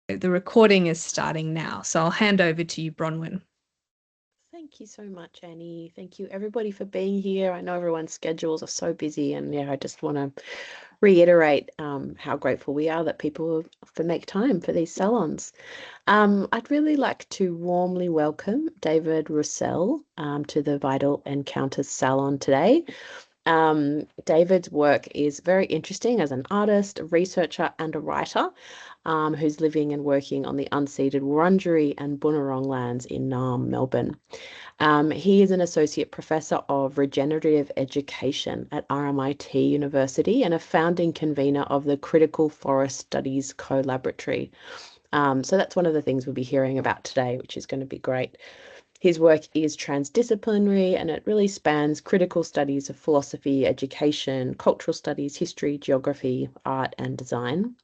The recording is starting now, so I'll hand over to you, Bronwyn. Thank you so much, Annie. Thank you, everybody, for being here. I know everyone's schedules are so busy, and I just want to reiterate how grateful we are that people make time for these salons. I'd really like to warmly welcome David Rousell to the Vital Encounters Salon today. David's work is very interesting as an artist, a researcher, and a writer who's living and working on the unceded Wurundjeri and Bunurong lands in Naarm, Melbourne. He is an associate professor of regenerative education at RMIT University and a founding convener of the Critical Forest Studies Collaboratory. So that's one of the things we'll be hearing about today, which is going to be great. His work is transdisciplinary and it really spans critical studies of philosophy, education, cultural studies, history, geography, art, and design.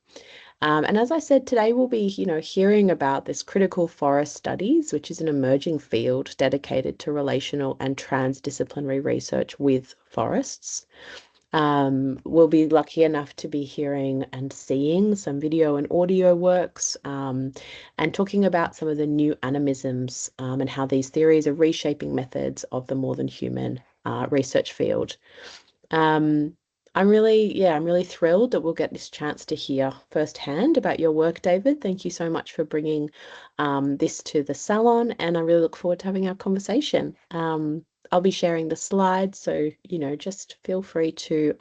And as I said, today we'll be, hearing about this critical forest studies, which is an emerging field dedicated to relational and transdisciplinary research with forests. We'll be lucky enough to be hearing and seeing some video and audio works and talking about some of the new animisms and how these theories are reshaping methods of the more than human research field. I'm really thrilled that we'll get this chance to hear firsthand about your work, David. Thank you so much for bringing this to the salon, and I really look forward to having our conversation. I'll be sharing the slides, so just feel free to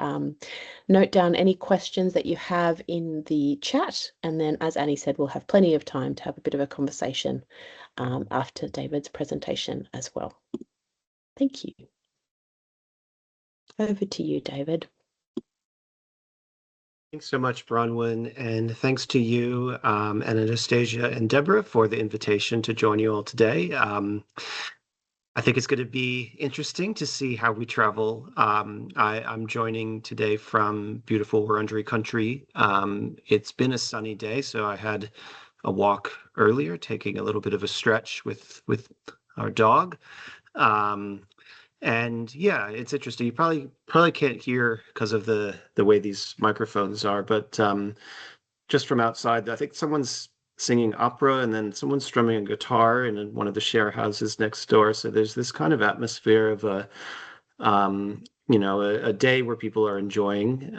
note down any questions that you have in the chat, and then, as Annie said, we'll have plenty of time to have a bit of a conversation after David's presentation as well. Thank you. Over to you, David. Thanks so much, Bronwyn, and thanks to you, Anastasia and Deborah, for the invitation to join you all today. I think it's going to be interesting to see how we travel. I'm joining today from beautiful Wurundjeri country. It's been a sunny day, so I had a walk earlier, taking a little bit of a stretch with our dog. And yeah, it's interesting. You probably can't hear because of the way these microphones are, but just from outside, I think someone's singing opera and then someone's strumming a guitar in one of the share houses next door. So there's this kind of atmosphere of a day where people are enjoying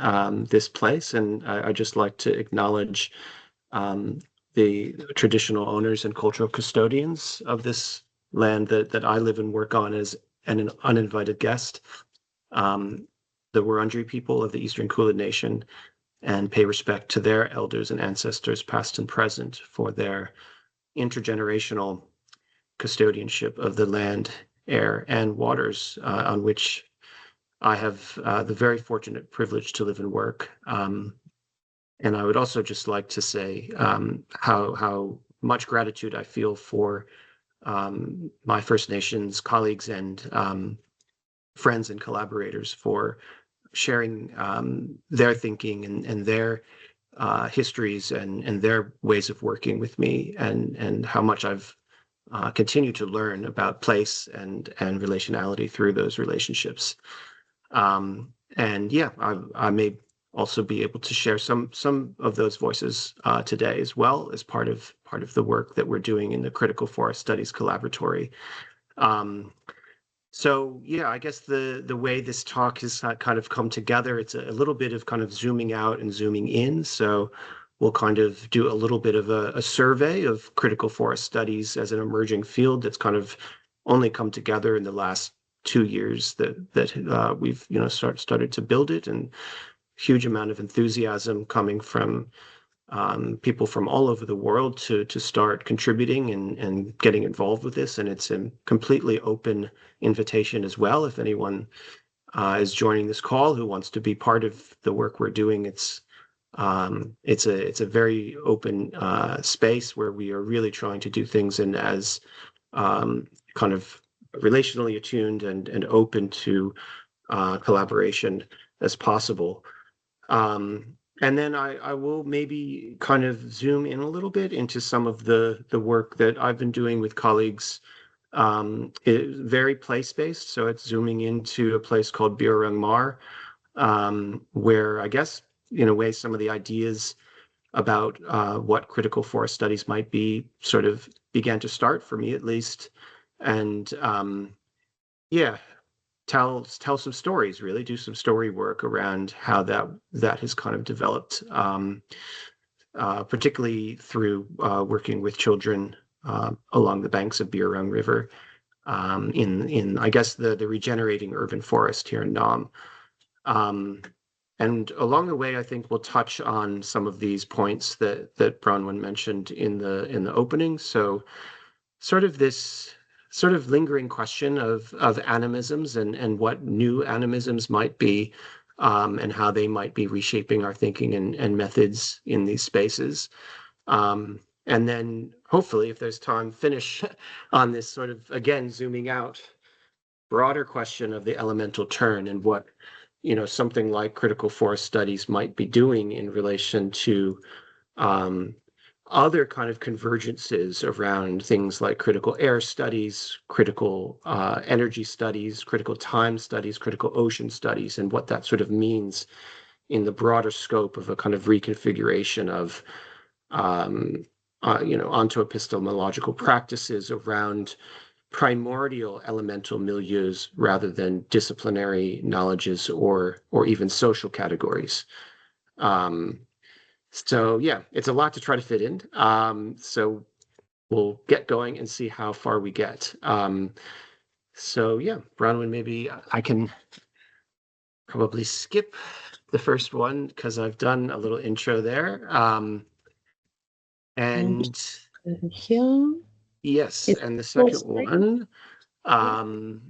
this place. And I just like to acknowledge the traditional owners and cultural custodians of this land that I live and work on as an uninvited guest, the Wurundjeri people of the Eastern Kulin Nation, and pay respect to their elders and ancestors, past and present, for their intergenerational custodianship of the land, air, and waters on which I have the very fortunate privilege to live and work. And I would also just like to say how much gratitude I feel for my First Nations colleagues and friends and collaborators for sharing their thinking and their histories and their ways of working with me, and how much I've continued to learn about place and relationality through those relationships. And yeah, I may also be able to share some of those voices today as well as part of the work that we're doing in the Critical Forest Studies Collaboratory. So yeah, I guess the way this talk has kind of come together, it's a little bit of kind of zooming out and zooming in. So we'll kind of do a little bit of a survey of critical forest studies as an emerging field that's kind of only come together in the last 2 years that we've started to build it, and huge amount of enthusiasm coming from people from all over the world to start contributing and getting involved with this. And it's a completely open invitation as well. If anyone is joining this call who wants to be part of the work we're doing, it's a very open space where we are really trying to do things in as kind of relationally attuned and open to collaboration as possible. And then I will maybe kind of zoom in a little bit into some of the work that I've been doing with colleagues. It's very place-based, so it's zooming into a place called Bunurong, where I guess in a way some of the ideas about what critical forest studies might be sort of began to start, for me at least. And yeah, tell some stories, really do some story work around how that has kind of developed, particularly through working with children along the banks of Bunurong River, in I guess the regenerating urban forest here in Naarm. And along the way, I think we'll touch on some of these points that Bronwyn mentioned in the opening. So sort of this sort of lingering question of animisms and what new animisms might be, and how they might be reshaping our thinking and methods in these spaces. And then hopefully, if there's time, finish on this sort of, again, zooming out, broader question of the elemental turn and what, something like critical forest studies might be doing in relation to other kind of convergences around things like critical air studies, critical energy studies, critical time studies, critical ocean studies, and what that sort of means in the broader scope of a kind of reconfiguration of onto epistemological practices around primordial elemental milieus rather than disciplinary knowledges or even social categories. So yeah, it's a lot to try to fit in. So we'll get going and see how far we get. So yeah, Bronwyn, maybe I can probably skip the first one because I've done a little intro there. And here. yes, It's and the full second screen. one,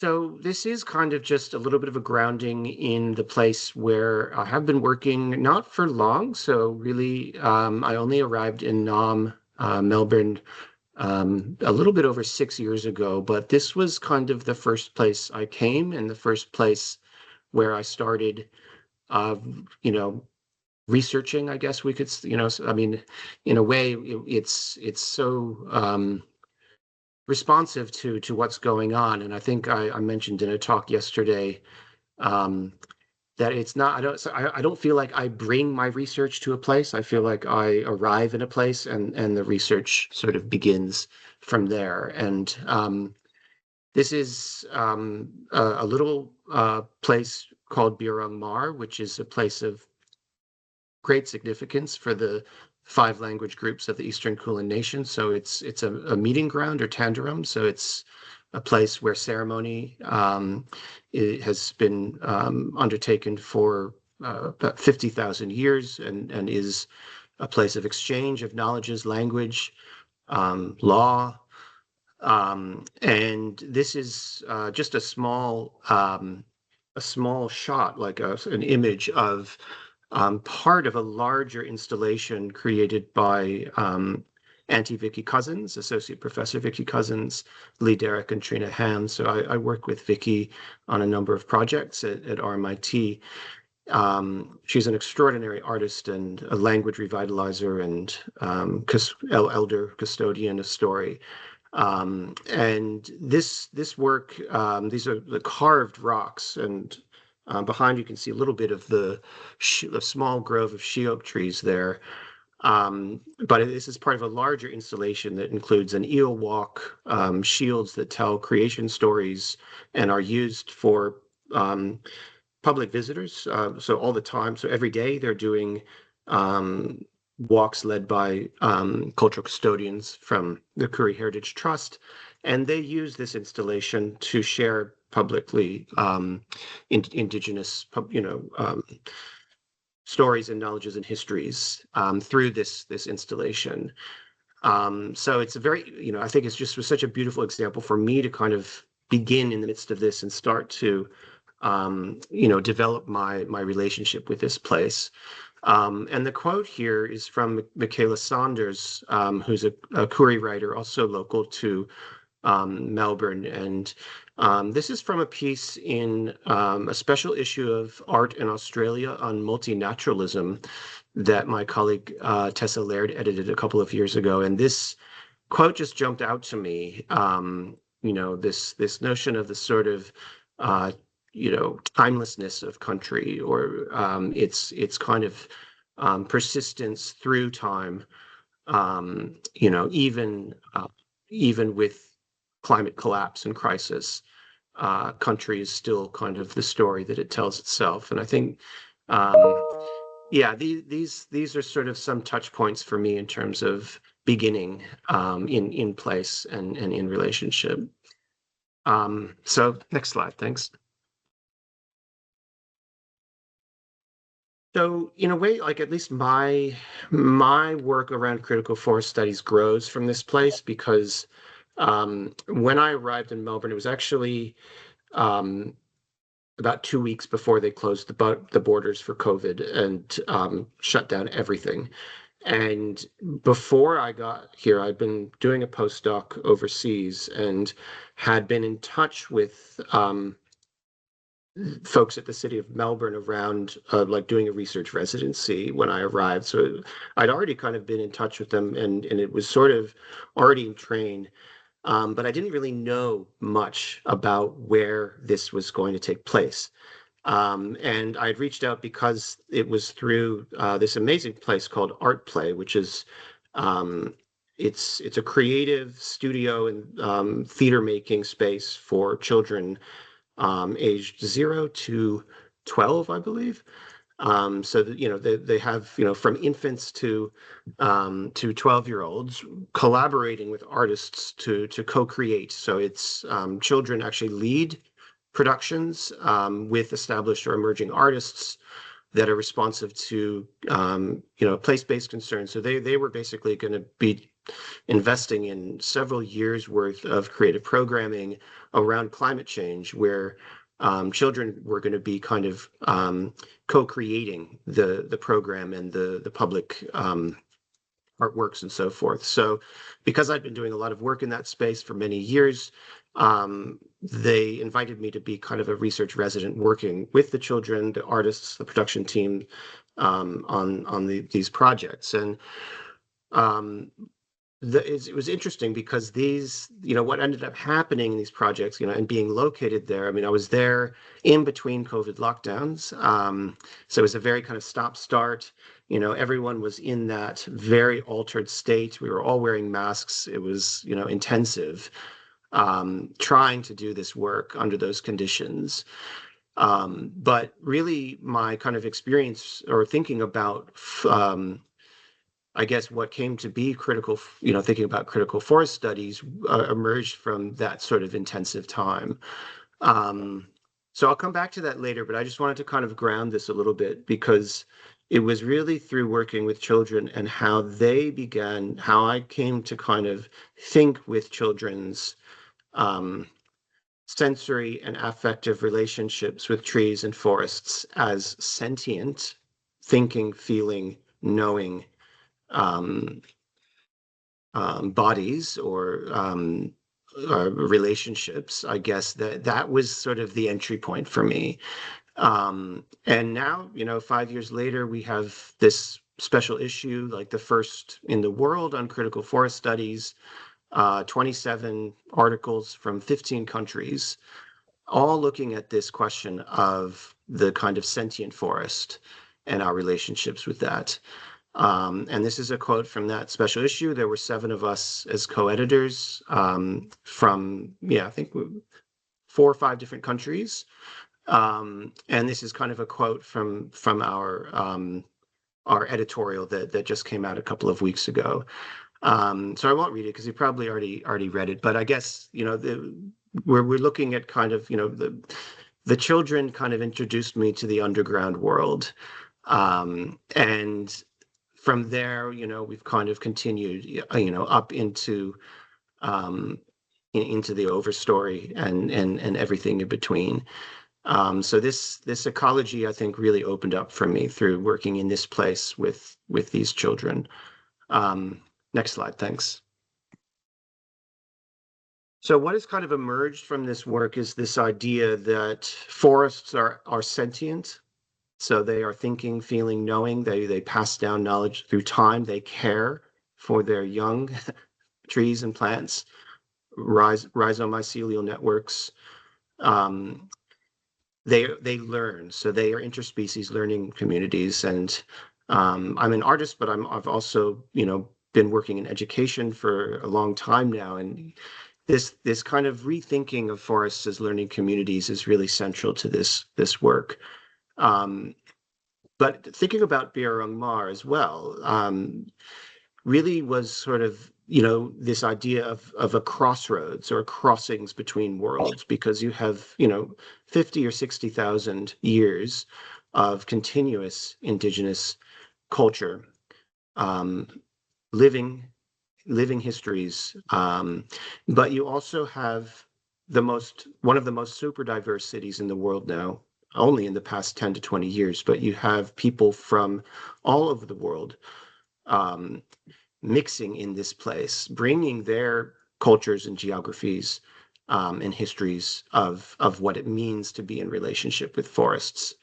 so this is kind of just a little bit of a grounding in the place where I have been working, not for long. So really, I only arrived in Naarm, Melbourne, a little bit over 6 years ago, but this was kind of the first place I came and the first place where I started, researching, I guess we could, I mean, in a way, it's so responsive to what's going on. And I think I mentioned in a talk yesterday that it's not, I don't feel like I bring my research to a place. I feel like I arrive in a place and the research sort of begins from there. And this is a little place called Bunurong Mar, which is a place of great significance for the 5 language groups of the Eastern Kulin Nation. So it's a meeting ground, or tandarum. So it's a place where ceremony it has been undertaken for about 50,000 years and is a place of exchange of knowledges, language, law. And this is just a small shot, like an image of part of a larger installation created by Auntie Vicky Cousins, Associate Professor Vicky Cousins, Lee Derrick, and Trina Ham. So I work with Vicky on a number of projects at RMIT. She's an extraordinary artist and a language revitalizer and elder custodian of story. And this work, these are the carved rocks, and behind you can see a little bit of the small grove of she oak trees there. But this is part of a larger installation that includes an eel walk, shields that tell creation stories and are used for public visitors. So all the time, so every day they're doing walks led by cultural custodians from the Curry Heritage Trust, and they use this installation to share publicly indigenous, stories and knowledges and histories through this installation. So it's a very, I think it's just was such a beautiful example for me to kind of begin in the midst of this and start to, develop my relationship with this place. And the quote here is from Michaela Saunders, who's a Koori writer, also local to Melbourne. And this is from a piece in a special issue of Art in Australia on multinaturalism that my colleague Tessa Laird edited a couple of years ago. And this quote just jumped out to me. This notion of the sort of timelessness of country, or its kind of persistence through time. Even with climate collapse and crisis, country is still kind of the story that it tells itself. And I think, these are sort of some touch points for me in terms of beginning in place and in relationship. So next slide, thanks. So in a way, like at least my work around critical forest studies grows from this place, because when I arrived in Melbourne, it was actually about 2 weeks before they closed the borders for COVID and shut down everything. And before I got here, I'd been doing a postdoc overseas and had been in touch with folks at the city of Melbourne around like doing a research residency when I arrived. So I'd already kind of been in touch with them, and it was sort of already in train. But I didn't really know much about where this was going to take place. And I'd reached out because it was through this amazing place called Art Play, which is it's a creative studio and theater making space for children aged 0 to 12, I believe. So that, they have, from infants to 12-year-olds collaborating with artists to co-create. So it's children actually lead productions with established or emerging artists that are responsive to place-based concerns. So they were basically going to be investing in several years worth of creative programming around climate change, where children were going to be kind of co-creating the program and the public artworks and so forth. So because I'd been doing a lot of work in that space for many years, they invited me to be kind of a research resident working with the children, the artists, the production team on these projects. And it was interesting because these, what ended up happening in these projects, and being located there, I mean, I was there in between COVID lockdowns. So it was a very kind of stop-start. Everyone was in that very altered state. We were all wearing masks. It was, intensive, trying to do this work under those conditions. But really, my kind of experience or thinking about I guess what came to be thinking about critical forest studies emerged from that sort of intensive time. So I'll come back to that later, but I just wanted to kind of ground this a little bit, because it was really through working with children and how I came to kind of think with children's sensory and affective relationships with trees and forests as sentient, thinking, feeling, knowing bodies or relationships. I guess that was sort of the entry point for me. And now, 5 years later, we have this special issue, like the first in the world on critical forest studies, 27 articles from 15 countries, all looking at this question of the kind of sentient forest and our relationships with that. And this is a quote from that special issue. There were 7 of us as co-editors from, I think 4 or 5 different countries. And this is kind of a quote from our editorial that just came out a couple of weeks ago. So I won't read it because you probably already read it. But I guess, we're looking at kind of, the children kind of introduced me to the underground world. And from there, we've kind of continued, up into the overstory and everything in between. So this ecology, I think, really opened up for me through working in this place with these children. Next slide, thanks. So what has kind of emerged from this work is this idea that forests are sentient. So they are thinking, feeling, knowing. They pass down knowledge through time. They care for their young trees and plants, rhizomycelial networks. they learn. So they are interspecies learning communities. And I'm an artist, but I've also, been working in education for a long time now. And this kind of rethinking of forests as learning communities is really central to this work. But thinking about Birrung Mar as well, really was sort of, this idea of a crossroads or crossings between worlds, because you have, 50 or 60,000 years of continuous indigenous culture, um, living histories, but you also have one of the most super diverse cities in the world now, only in the past 10 to 20 years, but you have people from all over the world, mixing in this place, bringing their cultures and geographies, and histories of what it means to be in relationship with forests.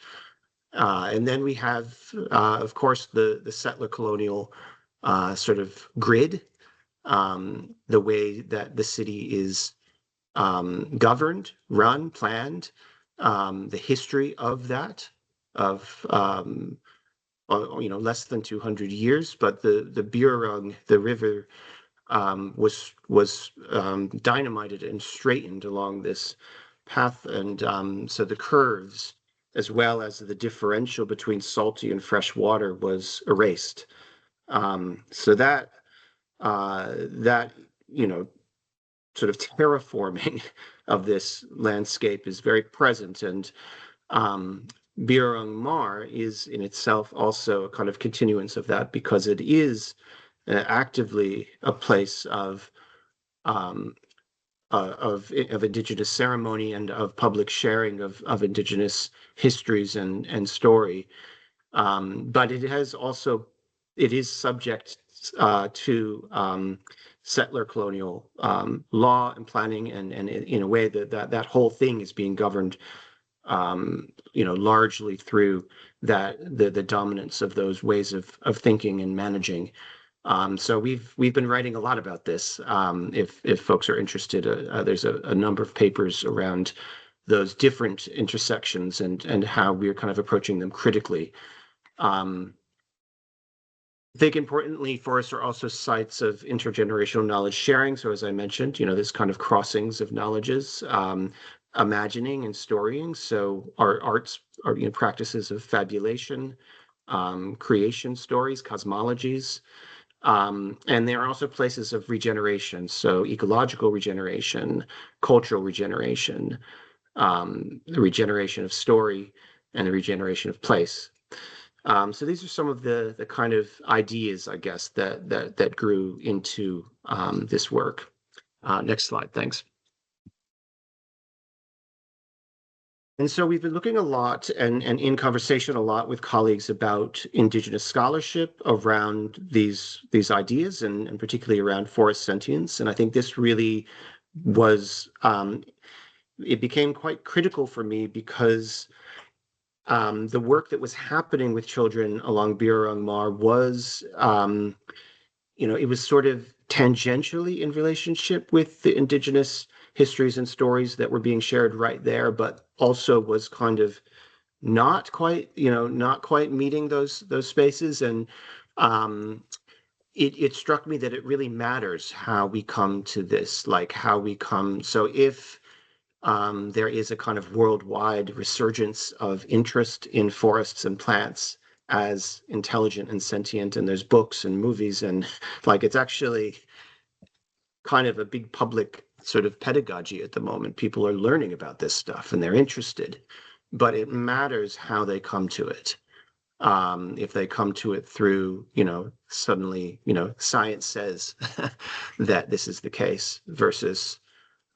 And then we have, of course, the settler colonial sort of grid, the way that the city is governed, run, planned, the history of that, of less than 200 years, but the Birrung, the river, was dynamited and straightened along this path, and so the curves, as well as the differential between salty and fresh water, was erased. So that sort of terraforming of this landscape is very present, and Birrung Mar is in itself also a kind of continuance of that, because it is actively a place of indigenous ceremony and of public sharing of indigenous histories and story. But it is subject to settler colonial law and planning, and in a way that whole thing is being governed, largely through the dominance of those ways of thinking and managing. So we've been writing a lot about this. If folks are interested, there's a number of papers around those different intersections and how we're kind of approaching them critically. I think importantly, forests are also sites of intergenerational knowledge sharing. So as I mentioned, this kind of crossings of knowledges, imagining and storying. So our arts are practices of fabulation, creation stories, cosmologies. And they are also places of regeneration. So ecological regeneration, cultural regeneration, the regeneration of story, and the regeneration of place. So these are some of the kind of ideas, I guess, that grew into this work. Next slide, thanks. And so we've been looking a lot and in conversation a lot with colleagues about Indigenous scholarship around these ideas, and particularly around forest sentience. And I think this really was, it became quite critical for me, because the work that was happening with children along Birrung Mar was, it was sort of tangentially in relationship with the Indigenous histories and stories that were being shared right there, but also was kind of not quite meeting those spaces. And it struck me that it really matters how we come to this, like how we come. So if there is a kind of worldwide resurgence of interest in forests and plants as intelligent and sentient, and there's books and movies, and like it's actually kind of a big public sort of pedagogy at the moment. People are learning about this stuff and they're interested, but it matters how they come to it. If they come to it through, suddenly, science says that this is the case, versus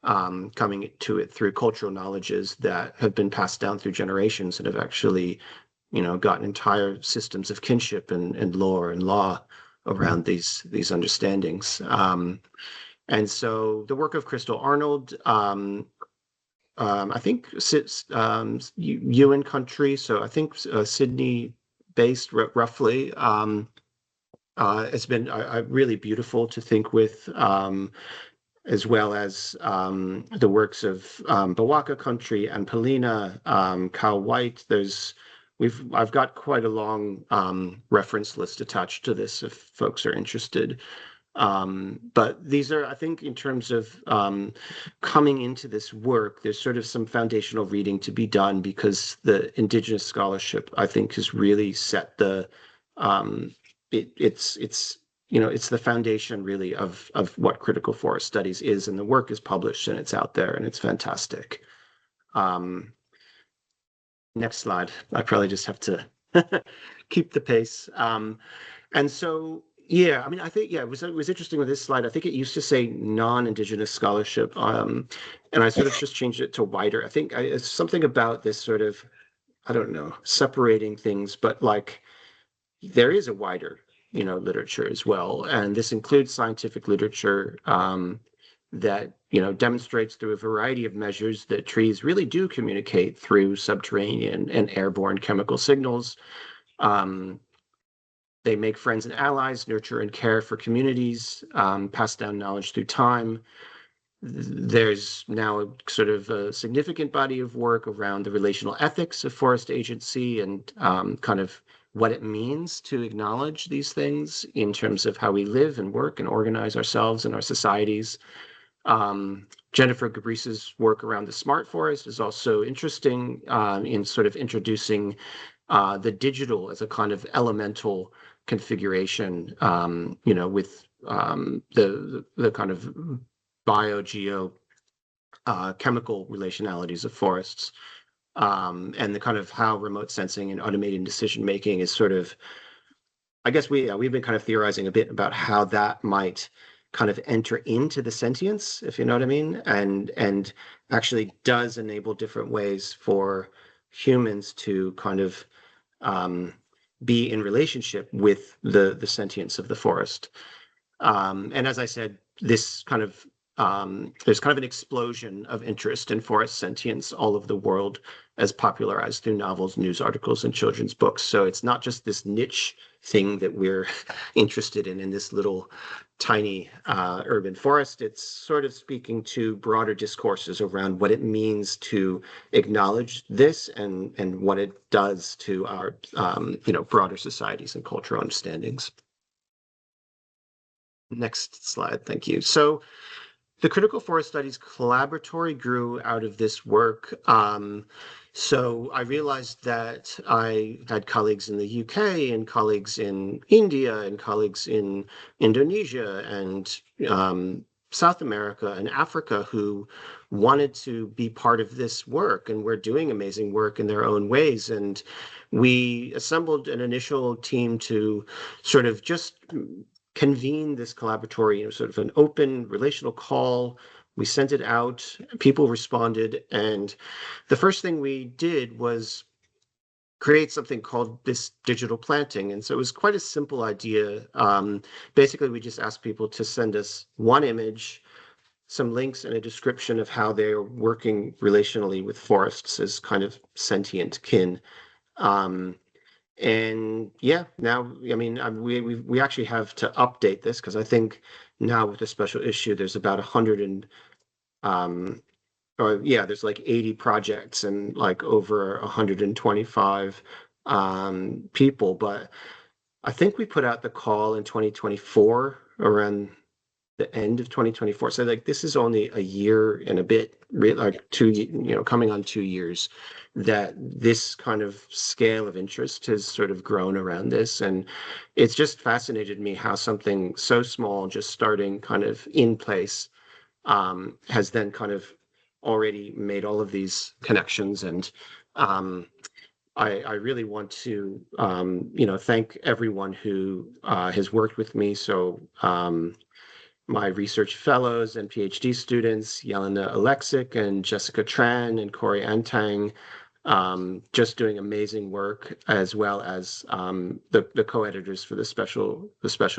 coming to it through cultural knowledges that have been passed down through generations and have actually, gotten entire systems of kinship and lore and law around these understandings. And so the work of Crystal Arnold, I think sits UN country, so I think Sydney-based roughly. It's been really beautiful to think with. as well as the works of Bawaka Country and Palina, Kyle White. I've got quite a long reference list attached to this if folks are interested. But these are, I think, in terms of coming into this work, there's sort of some foundational reading to be done, because the Indigenous scholarship, I think, has really set the it's the foundation really of what critical forest studies is, and the work is published and it's out there and it's fantastic. Next slide. I probably just have to keep the pace. And so, yeah, I mean, I think, yeah, it was interesting with this slide. I think it used to say non-Indigenous scholarship, and I sort of just changed it to wider. I think it's something about this sort of, I don't know, separating things, but like there is a wider, literature as well. And this includes scientific literature that, demonstrates through a variety of measures that trees really do communicate through subterranean and airborne chemical signals. They make friends and allies, nurture and care for communities, pass down knowledge through time. There's now a sort of a significant body of work around the relational ethics of forest agency and kind of what it means to acknowledge these things in terms of how we live and work and organize ourselves and our societies. Jennifer Gabrice's work around the smart forest is also interesting in sort of introducing the digital as a kind of elemental configuration, with the kind of bio-geo chemical relationalities of forests, and the kind of how remote sensing and automated decision making is sort of, I guess we've been kind of theorizing a bit about how that might kind of enter into the sentience, if you know what I mean, and actually does enable different ways for humans to kind of be in relationship with the sentience of the forest. And as I said, this kind of there's kind of an explosion of interest in forest sentience all over the world, as popularized through novels, news articles, and children's books. So it's not just this niche thing that we're interested in this little tiny urban forest. It's sort of speaking to broader discourses around what it means to acknowledge this and what it does to our broader societies and cultural understandings. Next slide, thank you. So the Critical Forest Studies Collaboratory grew out of this work. So I realized that I had colleagues in the UK and colleagues in India and colleagues in Indonesia and South America and Africa who wanted to be part of this work and were doing amazing work in their own ways. And we assembled an initial team to sort of just convene this collaboratory, sort of an open relational call. We sent it out, people responded, and the first thing we did was create something called this digital planting. And so it was quite a simple idea. Basically, we just asked people to send us one image, some links, and a description of how they're working relationally with forests as kind of sentient kin. And yeah, now, I mean, we actually have to update this because I think now with the special issue, there's about 100 and, there's like 80 projects and like over 125 people. But I think we put out the call in 2024 around the end of 2024. So like this is only a year and a bit, like coming on 2 years, that this kind of scale of interest has sort of grown around this. And it's just fascinated me how something so small, just starting kind of in place, has then kind of already made all of these connections. And I really want to, thank everyone who has worked with me. So my research fellows and PhD students, Yelena Alexic and Jessica Tran and Corey Antang, just doing amazing work, as well as the co-editors for the special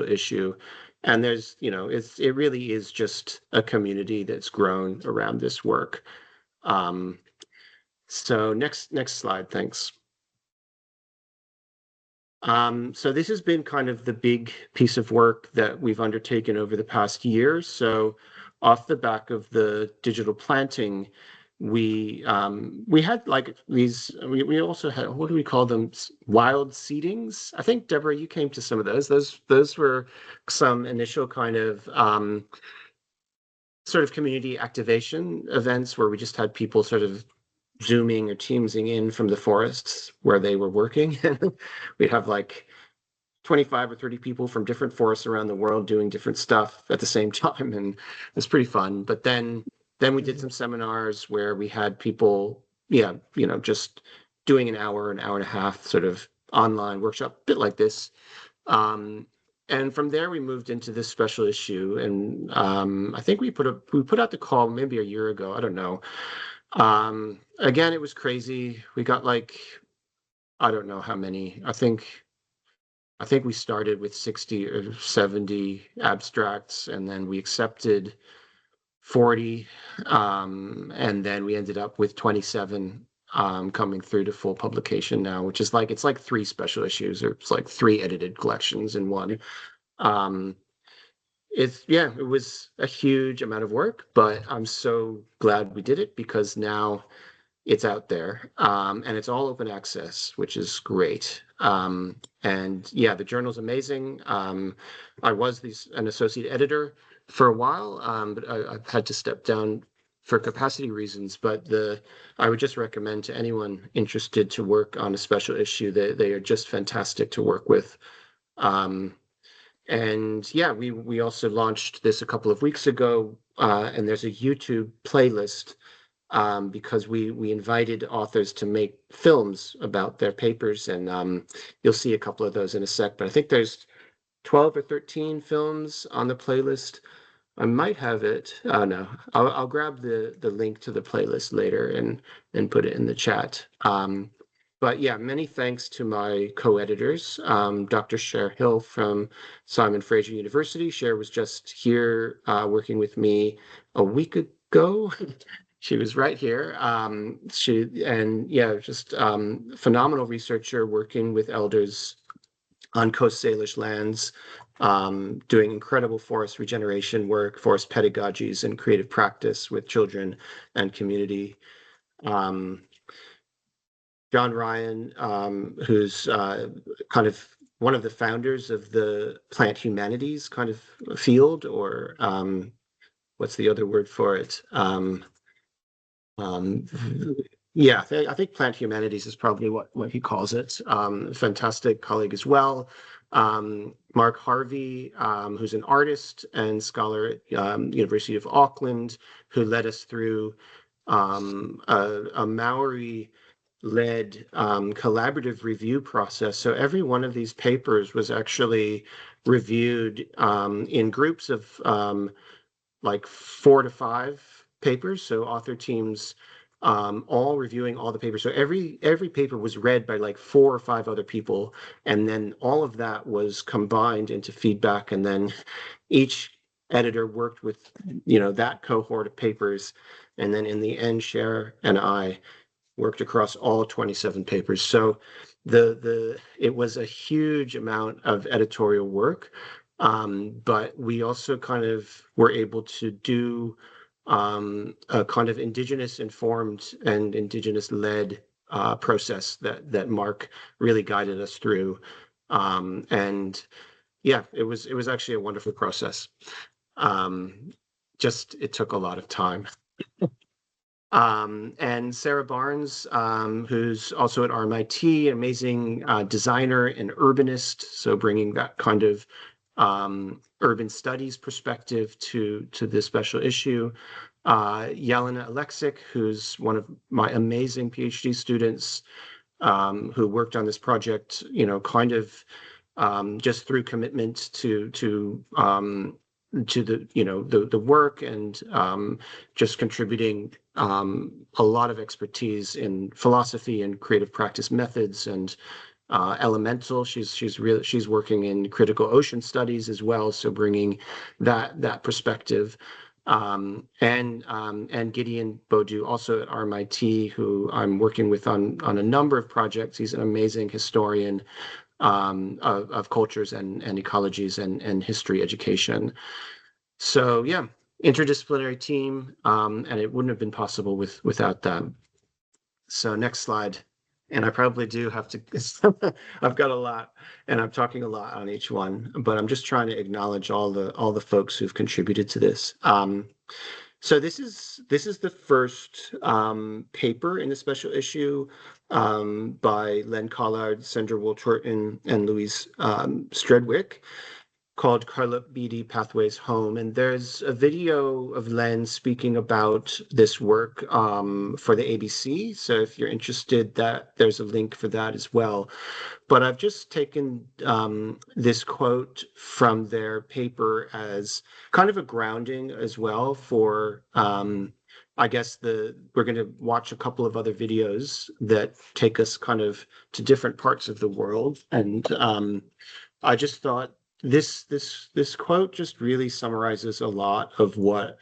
issue. And there's, it really is just a community that's grown around this work. So next slide, thanks. So this has been kind of the big piece of work that we've undertaken over the past year. So off the back of the digital planting, we had like these. We also had, what do we call them? Wild seedings. I think, Deborah, you came to some of those. Those were some initial kind of sort of community activation events where we just had people sort of Zooming or Teamsing in from the forests where they were working. We'd have like 25 or 30 people from different forests around the world doing different stuff at the same time, and it was pretty fun. But then we did some seminars where we had people, just doing an hour and a half sort of online workshop, a bit like this. And from there, we moved into this special issue, and I think we put out the call maybe a year ago. I don't know. Again, it was crazy. We got like, I don't know how many. I think we started with 60 or 70 abstracts, and then we accepted 40, and then we ended up with 27 coming through to full publication now, which is like, it's like 3 special issues, or it's like 3 edited collections in one. It was a huge amount of work, but I'm so glad we did it because now it's out there, and it's all open access, which is great. And yeah, the journal's amazing. I was an associate editor for a while, but I've had to step down for capacity reasons. But I would just recommend to anyone interested to work on a special issue that they are just fantastic to work with. And yeah, we also launched this a couple of weeks ago, and there's a YouTube playlist because we invited authors to make films about their papers, and you'll see a couple of those in a sec. But I think there's 12 or 13 films on the playlist. I might have it. No, I'll grab the link to the playlist later and put it in the chat. But yeah, many thanks to my co-editors, Dr. Cher Hill from Simon Fraser University. Cher was just here working with me a week ago. She was right here. Just phenomenal researcher working with elders on Coast Salish lands, doing incredible forest regeneration work, forest pedagogies, and creative practice with children and community. John Ryan, who's kind of one of the founders of the plant humanities kind of field, or what's the other word for it? Yeah, I think plant humanities is probably what he calls it. Fantastic colleague as well. Mark Harvey, who's an artist and scholar at University of Auckland, who led us through a Maori-led collaborative review process. So every one of these papers was actually reviewed in groups of like 4 to 5 papers. So author teams all reviewing all the papers. So every paper was read by like 4 or 5 other people, and then all of that was combined into feedback, and then each editor worked with that cohort of papers, and then in the end, Cher and I worked across all 27 papers. So it was a huge amount of editorial work, but we also kind of were able to do a kind of Indigenous informed and Indigenous led process that Mark really guided us through. And yeah, it was actually a wonderful process. It took a lot of time. And Sarah Barnes, who's also at RMIT, an amazing designer and urbanist, so bringing that kind of urban studies perspective to this special issue. Yelena Alexic, who's one of my amazing PhD students, who worked on this project, kind of just through commitment to the work, and just contributing a lot of expertise in philosophy and creative practice methods, and elemental. She's working in critical ocean studies as well, so bringing that perspective. And Gideon Bodu, also at RMIT, who I'm working with on a number of projects. He's an amazing historian of cultures and ecologies and history education. So yeah, interdisciplinary team, and it wouldn't have been possible without them. So next slide. And I probably do have to, I've got a lot and I'm talking a lot on each one, but I'm just trying to acknowledge all the folks who've contributed to this. So this is the first paper in the special issue by Len Collard, Sandra Woltorton, and Louise Stredwick, called Carlip Beatty Pathways Home. And there's a video of Len speaking about this work for the ABC. So if you're interested, there's a link for that as well. But I've just taken this quote from their paper as kind of a grounding as well for, I guess we're going to watch a couple of other videos that take us kind of to different parts of the world. And I just thought, this quote just really summarizes a lot of what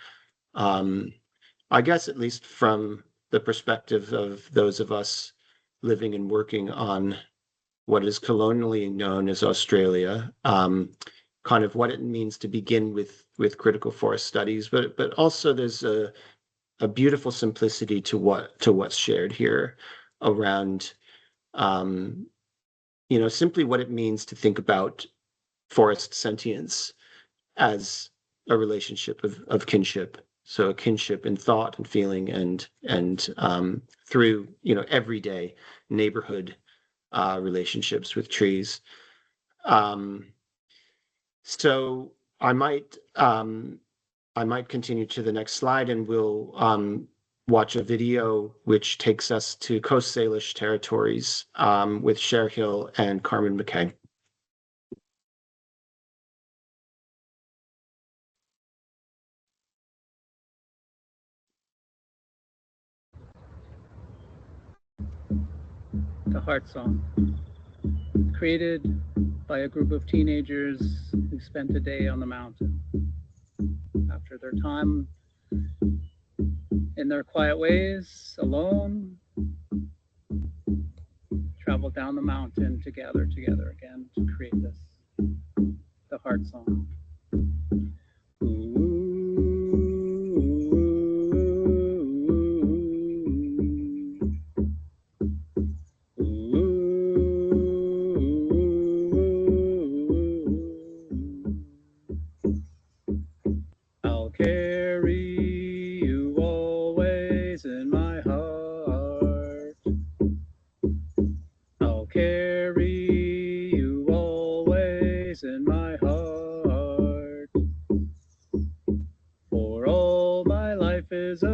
I guess, at least from the perspective of those of us living and working on what is colonially known as Australia, kind of what it means to begin with critical forest studies, but also there's a beautiful simplicity to what's shared here around simply what it means to think about forest sentience as a relationship of kinship. So a kinship in thought and feeling and through everyday neighborhood relationships with trees. So I might continue to the next slide, and we'll watch a video which takes us to Coast Salish territories with Cher Hill and Carmen McKay. The Heart Song, created by a group of teenagers who spent a day on the mountain. After their time in their quiet ways, alone, traveled down the mountain to gather together again to create this, the Heart Song.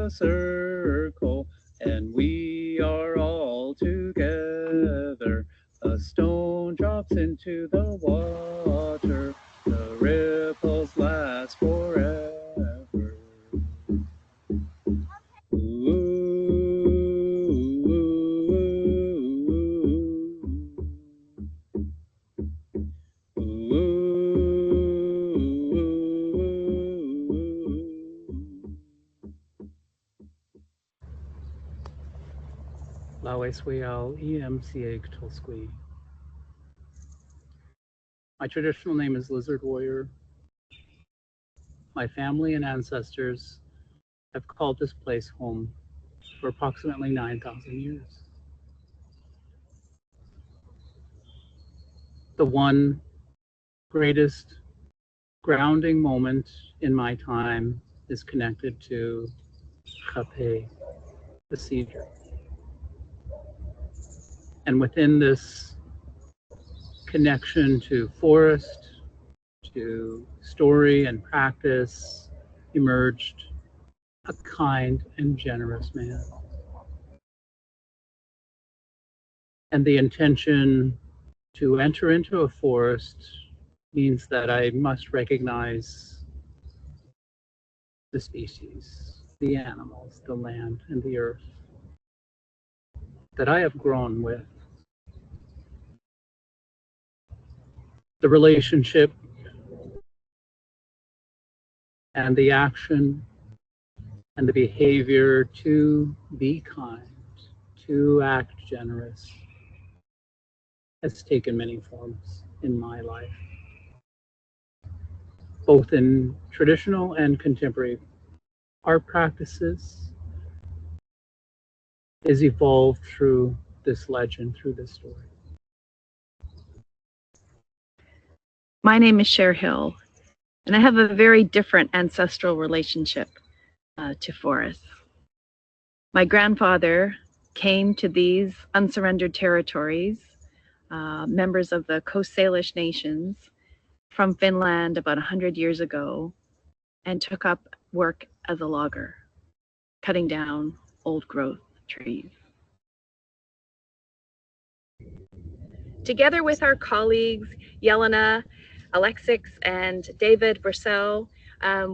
Circle, and we are all together. A stone drops into the water, the ripples last forever. My traditional name is Lizard Warrior. My family and ancestors have called this place home for approximately 9,000 years. The one greatest grounding moment in my time is connected to Kape, the cedar. And within this connection to forest, to story and practice, emerged a kind and generous man. And the intention to enter into a forest means that I must recognize the species, the animals, the land, and the earth that I have grown with. The relationship and the action and the behavior to be kind, to act generous, has taken many forms in my life, both in traditional and contemporary our practices is evolved through this legend, through this story. My name is Cher Hill, and I have a very different ancestral relationship to forests. My grandfather came to these unsurrendered territories, members of the Coast Salish nations, from Finland about 100 years ago, and took up work as a logger, cutting down old growth trees. Together with our colleagues, Yelena, Alexis, and David Rousell,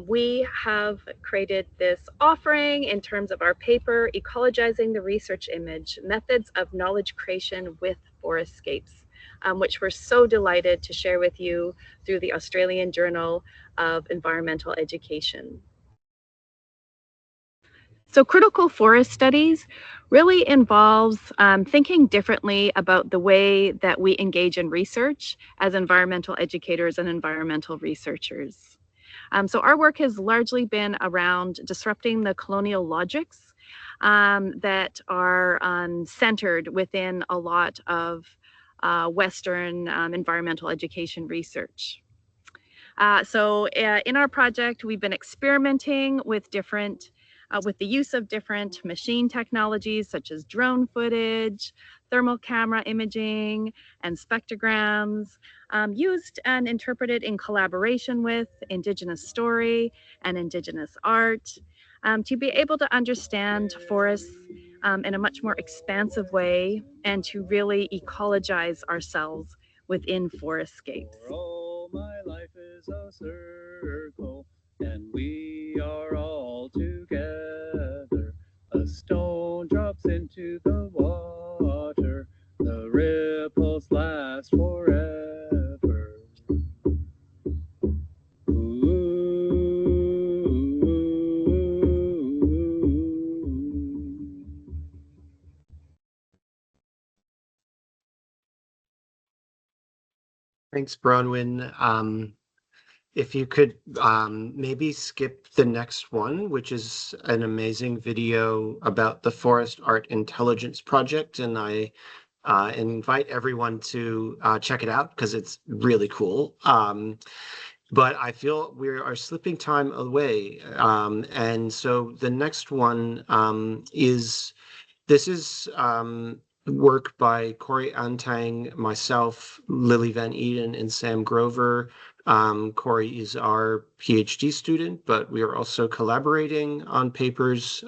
we have created this offering in terms of our paper, Ecologizing the Research Image, Methods of Knowledge Creation with Forestscapes, which we're so delighted to share with you through the Australian Journal of Environmental Education. So Critical Forest Studies really involves thinking differently about the way that we engage in research as environmental educators and environmental researchers. So our work has largely been around disrupting the colonial logics that are centered within a lot of Western environmental education research. In our project, we've been experimenting with with the use of different machine technologies such as drone footage, thermal camera imaging, and spectrograms, used and interpreted in collaboration with Indigenous story and Indigenous art, to be able to understand forests in a much more expansive way and to really ecologize ourselves within forestscapes. All my life is a circle, and we are all together. A stone drops into the water, the ripples last forever. Thanks, Bronwyn. If you could maybe skip the next one, which is an amazing video about the Forest Art Intelligence Project, and I invite everyone to check it out because it's really cool. But I feel we are slipping time away, and so the next one is work by Corey Antang, myself, Lily Van Eden, and Sam Grover. Corey is our PhD student, but we are also collaborating on papers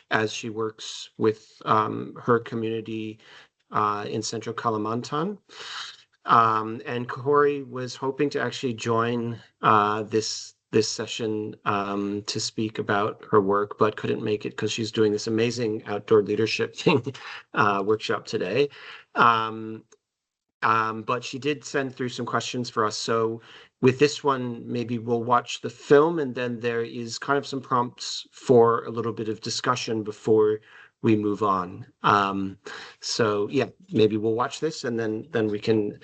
as she works with her community in Central Kalimantan. And Corey was hoping to actually join this session to speak about her work, but couldn't make it because she's doing this amazing outdoor leadership thing workshop today. But she did send through some questions for us. So with this one, maybe we'll watch the film, and then there is kind of some prompts for a little bit of discussion before we move on. So yeah, maybe we'll watch this, and then we can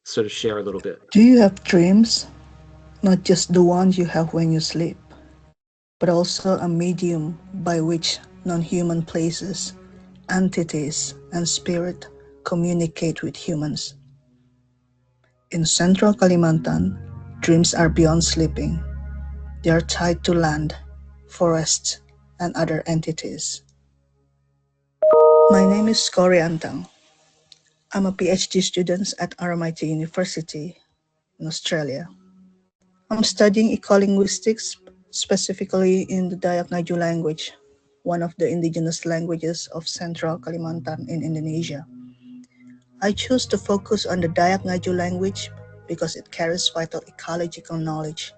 sort of share a little bit. Do you have dreams? Not just the ones you have when you sleep, but also a medium by which non-human places, entities, and spirit communicate with humans. In Central Kalimantan, dreams are beyond sleeping. They are tied to land, forests, and other entities. My name is Corey Antang. I'm a PhD student at RMIT University in Australia. I'm studying ecolinguistics, specifically in the Dayak Ngaju language, one of the indigenous languages of Central Kalimantan in Indonesia. I chose to focus on the Dayak Ngaju language because it carries vital ecological knowledge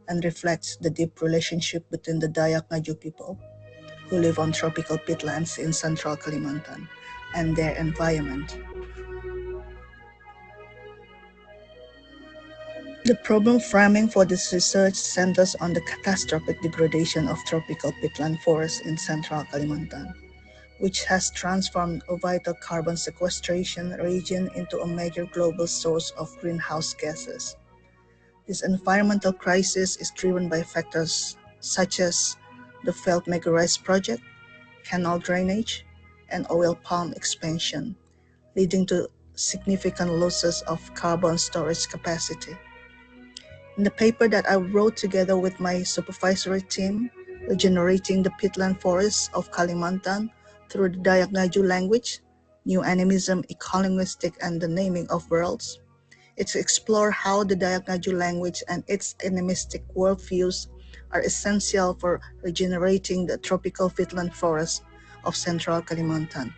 and reflects the deep relationship between the Dayak Ngaju people, who live on tropical peatlands in Central Kalimantan, and their environment. The problem framing for this research centers on the catastrophic degradation of tropical peatland forests in Central Kalimantan, which has transformed a vital carbon sequestration region into a major global source of greenhouse gases. This environmental crisis is driven by factors such as the failed mega rice project, canal drainage, and oil palm expansion, leading to significant losses of carbon storage capacity. In the paper that I wrote together with my supervisory team, Regenerating the Peatland Forests of Kalimantan through the Dayak Ngaju language, New Animism, Ecolinguistic, and the Naming of Worlds, it's explore how the Dayak Ngaju language and its animistic worldviews are essential for regenerating the tropical peatland forests of central Kalimantan,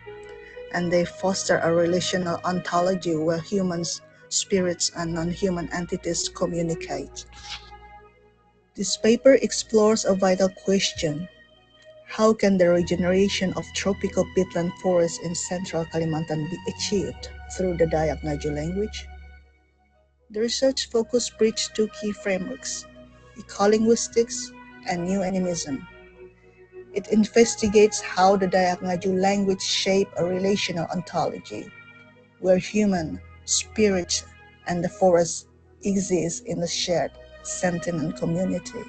and they foster a relational ontology where humans, spirits, and non-human entities communicate. This paper explores a vital question: how can the regeneration of tropical peatland forests in central Kalimantan be achieved through the Dayak Ngaju language? The research focus bridged two key frameworks, ecolinguistics and new animism. It investigates how the Dayak Ngaju language shape a relational ontology, where human, spirit, and the forest exist in a shared sentient community.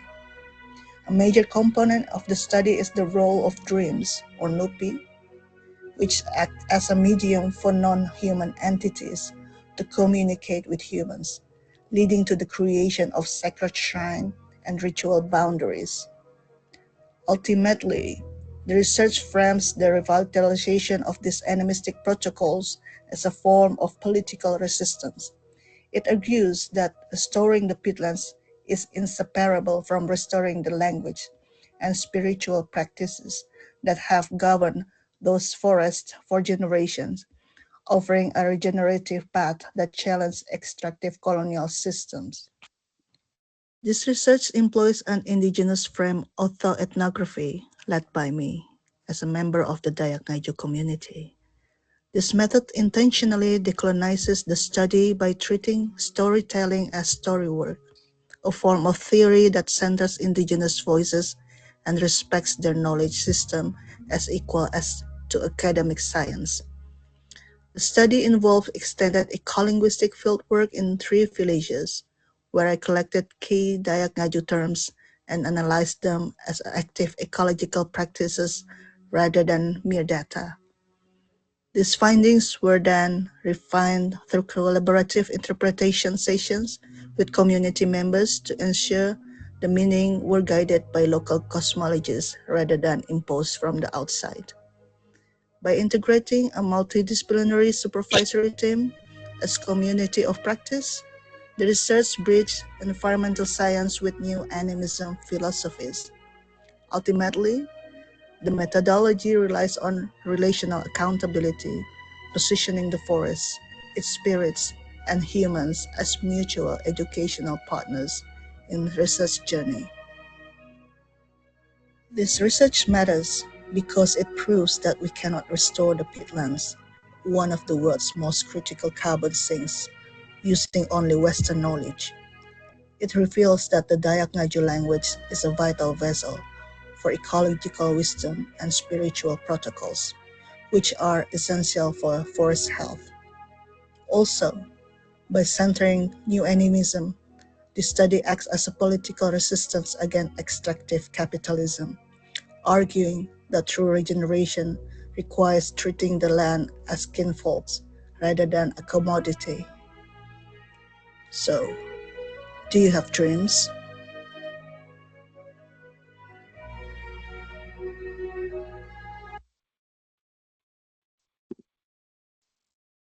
A major component of the study is the role of dreams, or nupi, which act as a medium for non-human entities to communicate with humans, leading to the creation of sacred shrine and ritual boundaries. Ultimately, the research frames the revitalization of these animistic protocols as a form of political resistance. It argues that restoring the peatlands is inseparable from restoring the language and spiritual practices that have governed those forests for generations, offering a regenerative path that challenges extractive colonial systems. This research employs an indigenous frame ethnography led by me as a member of the Dayak Ngaju community. This method intentionally decolonizes the study by treating storytelling as story work, a form of theory that centers indigenous voices and respects their knowledge system as equal as to academic science. The study involved extended ecolinguistic fieldwork in 3 villages, where I collected key Dayak Ngaju terms and analyzed them as active ecological practices rather than mere data. These findings were then refined through collaborative interpretation sessions with community members to ensure the meaning were guided by local cosmologies rather than imposed from the outside. By integrating a multidisciplinary supervisory team as community of practice, the research bridged environmental science with new animism philosophies. Ultimately, the methodology relies on relational accountability, positioning the forest, its spirits, and humans as mutual educational partners in the research journey. This research matters because it proves that we cannot restore the peatlands, one of the world's most critical carbon sinks, using only Western knowledge. It reveals that the Dayak Ngaju language is a vital vessel for ecological wisdom and spiritual protocols, which are essential for forest health. Also, by centering new animism, this study acts as a political resistance against extractive capitalism, arguing that true regeneration requires treating the land as kinfolks rather than a commodity. So, do you have dreams?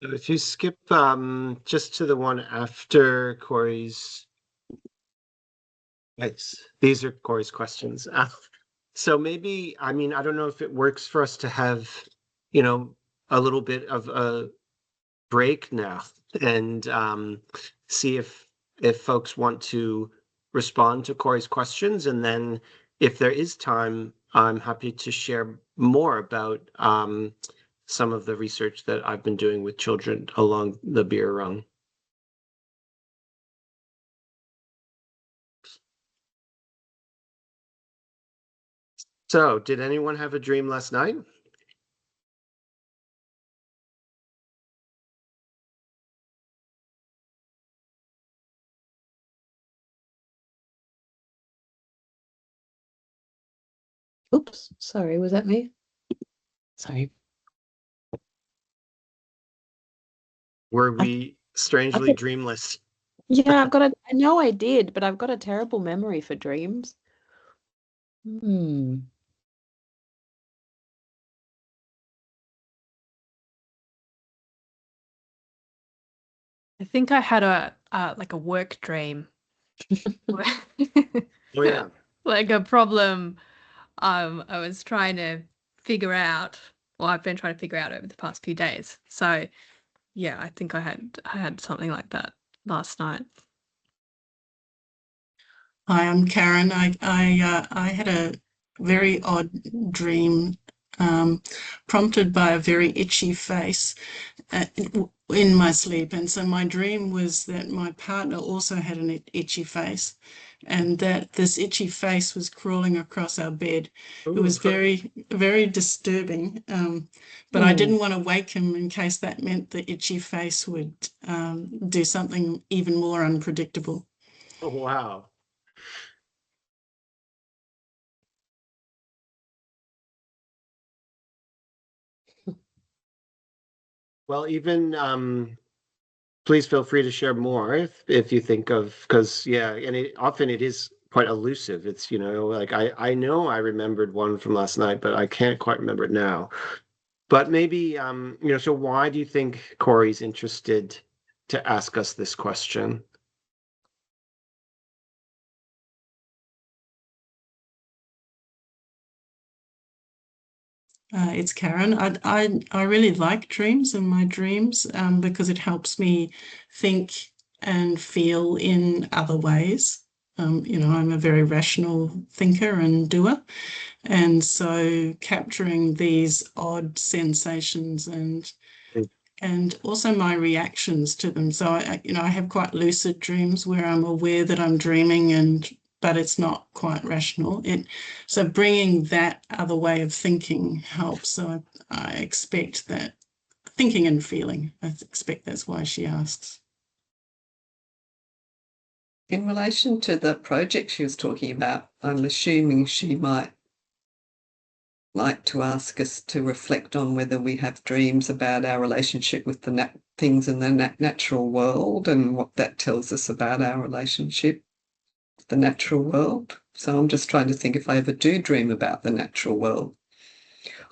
So if you skip just to the one after Corey's, yes, these are Corey's questions. So maybe, I mean, I don't know if it works for us to have, a little bit of a break now and see if folks want to respond to Corey's questions, and then if there is time, I'm happy to share more about some of the research that I've been doing with children along the Bunurong. So, did anyone have a dream last night? Oops, sorry, was that me? Sorry. Were we strangely dreamless? Yeah, I know I did, but I've got a terrible memory for dreams. Hmm. I think I had a like a work dream. Oh yeah. Like a problem I was trying to figure out, or I've been trying to figure out over the past few days. So yeah, I think I had something like that last night. Hi, I'm Karen. I had a very odd dream, prompted by a very itchy face in my sleep. And so my dream was that my partner also had an itchy face, and that this itchy face was crawling across our bed. It was very, very disturbing. But I didn't want to wake him in case that meant the itchy face would do something even more unpredictable. Oh, wow. Well, even please feel free to share more if you think of, because yeah, and often it is quite elusive. It's, like I know I remembered one from last night, but I can't quite remember it now. But maybe so why do you think Corey's interested to ask us this question? It's Karen. I really like dreams and my dreams because it helps me think and feel in other ways. I'm a very rational thinker and doer, and so capturing these odd sensations and also my reactions to them. So I have quite lucid dreams where I'm aware that I'm dreaming but it's not quite rational. So bringing that other way of thinking helps. So I expect that thinking and feeling. I expect that's why she asks. In relation to the project she was talking about, I'm assuming she might like to ask us to reflect on whether we have dreams about our relationship with the things in the natural world and what that tells us about our relationship with the natural world. So I'm just trying to think if I ever do dream about the natural world.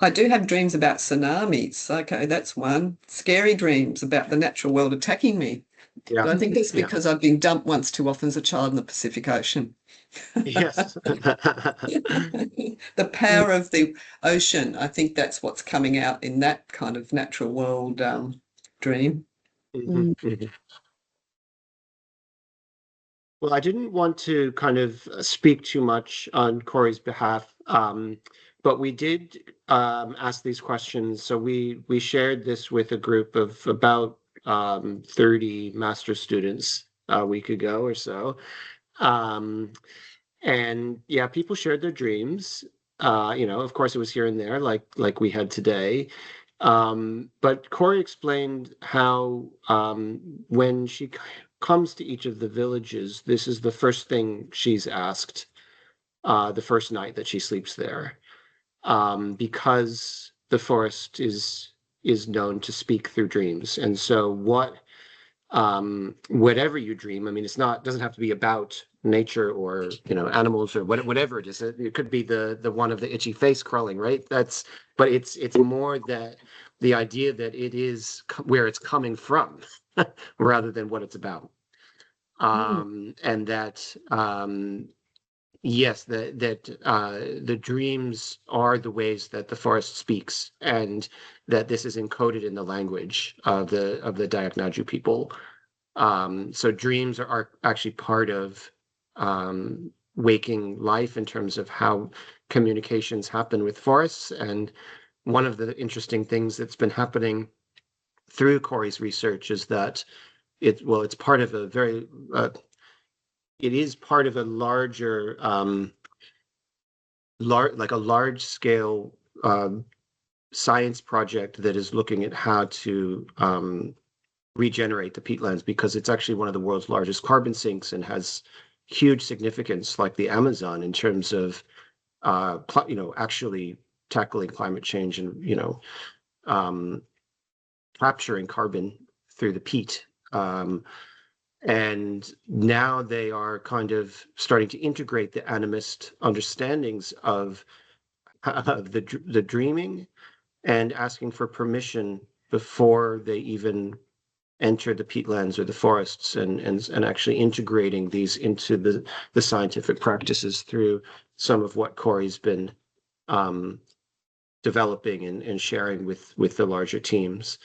I do have dreams about tsunamis. Okay, that's one. Scary dreams about the natural world attacking me. Yeah. But I think that's because I've been dumped once too often as a child in the Pacific Ocean. Yes. The power of the ocean, I think that's what's coming out in that kind of natural world dream. Well, I didn't want to kind of speak too much on Corey's behalf, but we did ask these questions. So we shared this with a group of about 30 master's students a week ago or so. And yeah, people shared their dreams. Of course, it was here and there, like we had today. But Corey explained how when she comes to each of the villages, this is the first thing she's asked the first night that she sleeps there, because the forest is known to speak through dreams. And so whatever you dream, I mean, doesn't have to be about nature or animals or whatever it is. It could be the one of the itchy face crawling, right? But it's more that the idea that it is where it's coming from rather than what it's about. And that yes, that the dreams are the ways that the forest speaks, and that this is encoded in the language of the Dayak Naju people. So dreams are actually part of waking life in terms of how communications happen with forests. And one of the interesting things that's been happening through Corey's research is that it's part of a very it is part of a larger like a large scale science project that is looking at how to regenerate the peatlands, because it's actually one of the world's largest carbon sinks and has huge significance, like the Amazon, in terms of actually tackling climate change and capturing carbon through the peat. And now they are kind of starting to integrate the animist understandings of the dreaming and asking for permission before they even enter the peatlands or the forests, and actually integrating these into the scientific practices through some of what Corey's been developing and sharing with the larger teams.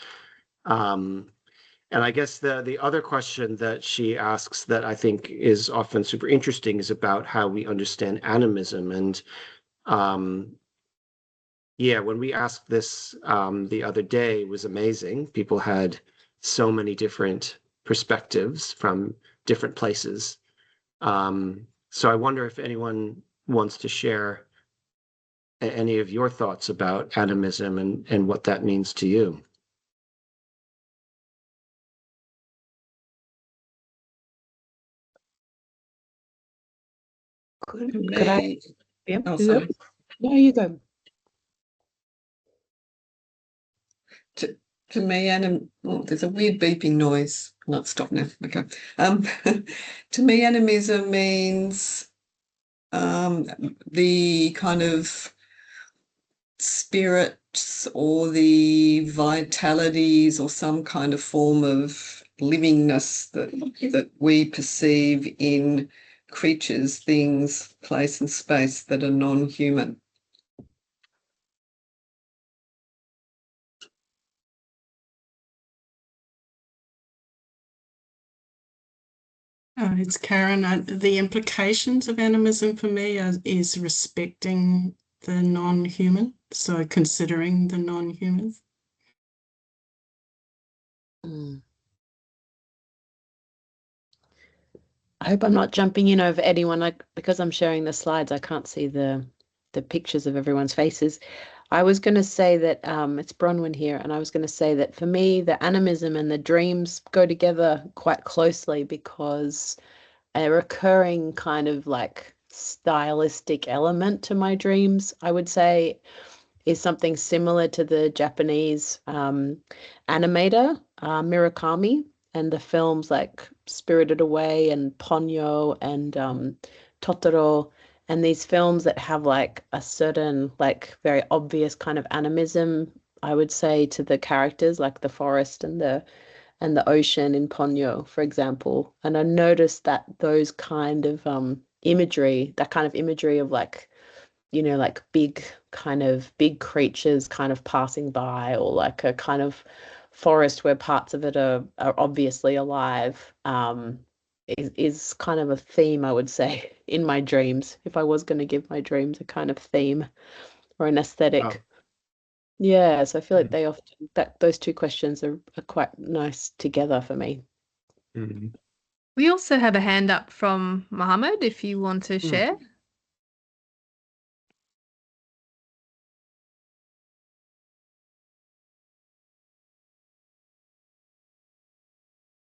And I guess the other question that she asks that I think is often super interesting is about how we understand animism. And yeah, when we asked this the other day, it was amazing. People had so many different perspectives from different places. So I wonder if anyone wants to share any of your thoughts about animism and what that means to you. Could I? Yeah. Oh, sorry. No, you go. To me, there's a weird beeping noise. Not stop now. Okay. To me, animism means the kind of spirits or the vitalities or some kind of form of livingness that we perceive in creatures, things, place and space that are non-human. It's Karen. The implications of animism for me is respecting the non-human, so considering the non-human. I hope I'm not jumping in over anyone, because I'm sharing the slides, I can't see the pictures of everyone's faces. I was going to say that it's Bronwyn here, and I was going to say that for me, the animism and the dreams go together quite closely, because a recurring kind of like stylistic element to my dreams, I would say, is something similar to the Japanese animator Murakami, and the films like Spirited Away and Ponyo and Totoro, and these films that have like a certain like very obvious kind of animism, I would say, to the characters, like the forest and the ocean in Ponyo, for example. And I noticed that those kind of imagery, that kind of imagery of like, like big creatures kind of passing by, or like a kind of forest where parts of it are obviously alive, is kind of a theme, I would say, in my dreams, if I was going to give my dreams a kind of theme or an aesthetic. Oh. Yeah, so I feel like they often, those two questions are quite nice together for me. Mm-hmm. We also have a hand up from Mohammed, if you want to share.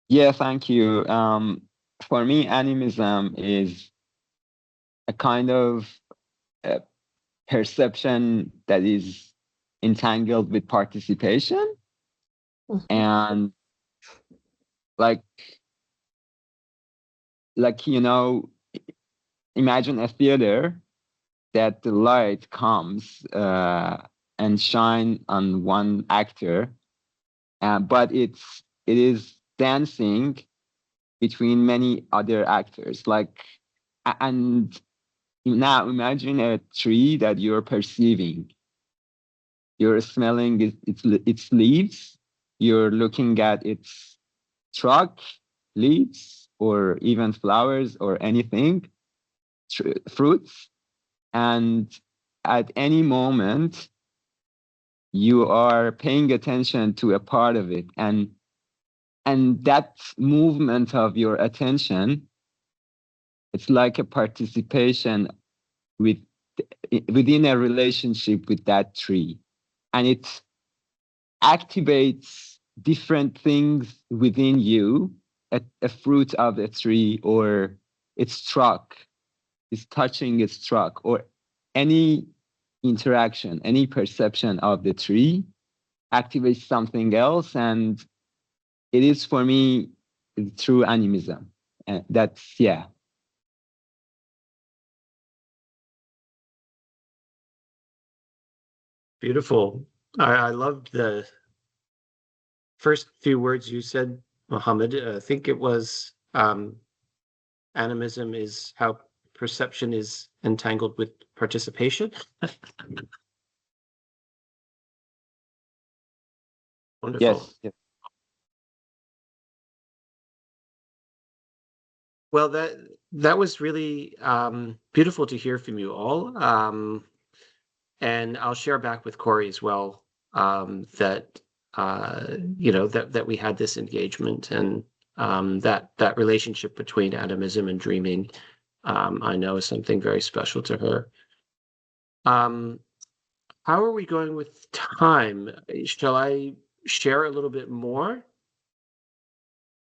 Yeah, thank you. For me, animism is a kind of perception that is entangled with participation. And like, imagine a theater that the light comes and shine on one actor, but it is dancing between many other actors. And now imagine a tree that you're perceiving. You're smelling its leaves. You're looking at its trunk, leaves, or even flowers or anything, fruits. And at any moment, you are paying attention to a part of it. And that movement of your attention, it's like a participation within a relationship with that tree. And it activates different things within you, a fruit of a tree, or its trunk is touching its trunk, or any interaction, any perception of the tree activates something else, and it is for me true animism. And that's, yeah. Beautiful. I loved the first few words you said, Mohammed. I think it was animism is how perception is entangled with participation. Wonderful. Yes, yes. Well, that was really beautiful to hear from you all. And I'll share back with Corey as well that that we had this engagement, and that relationship between animism and dreaming, I know is something very special to her. How are we going with time? Shall I share a little bit more?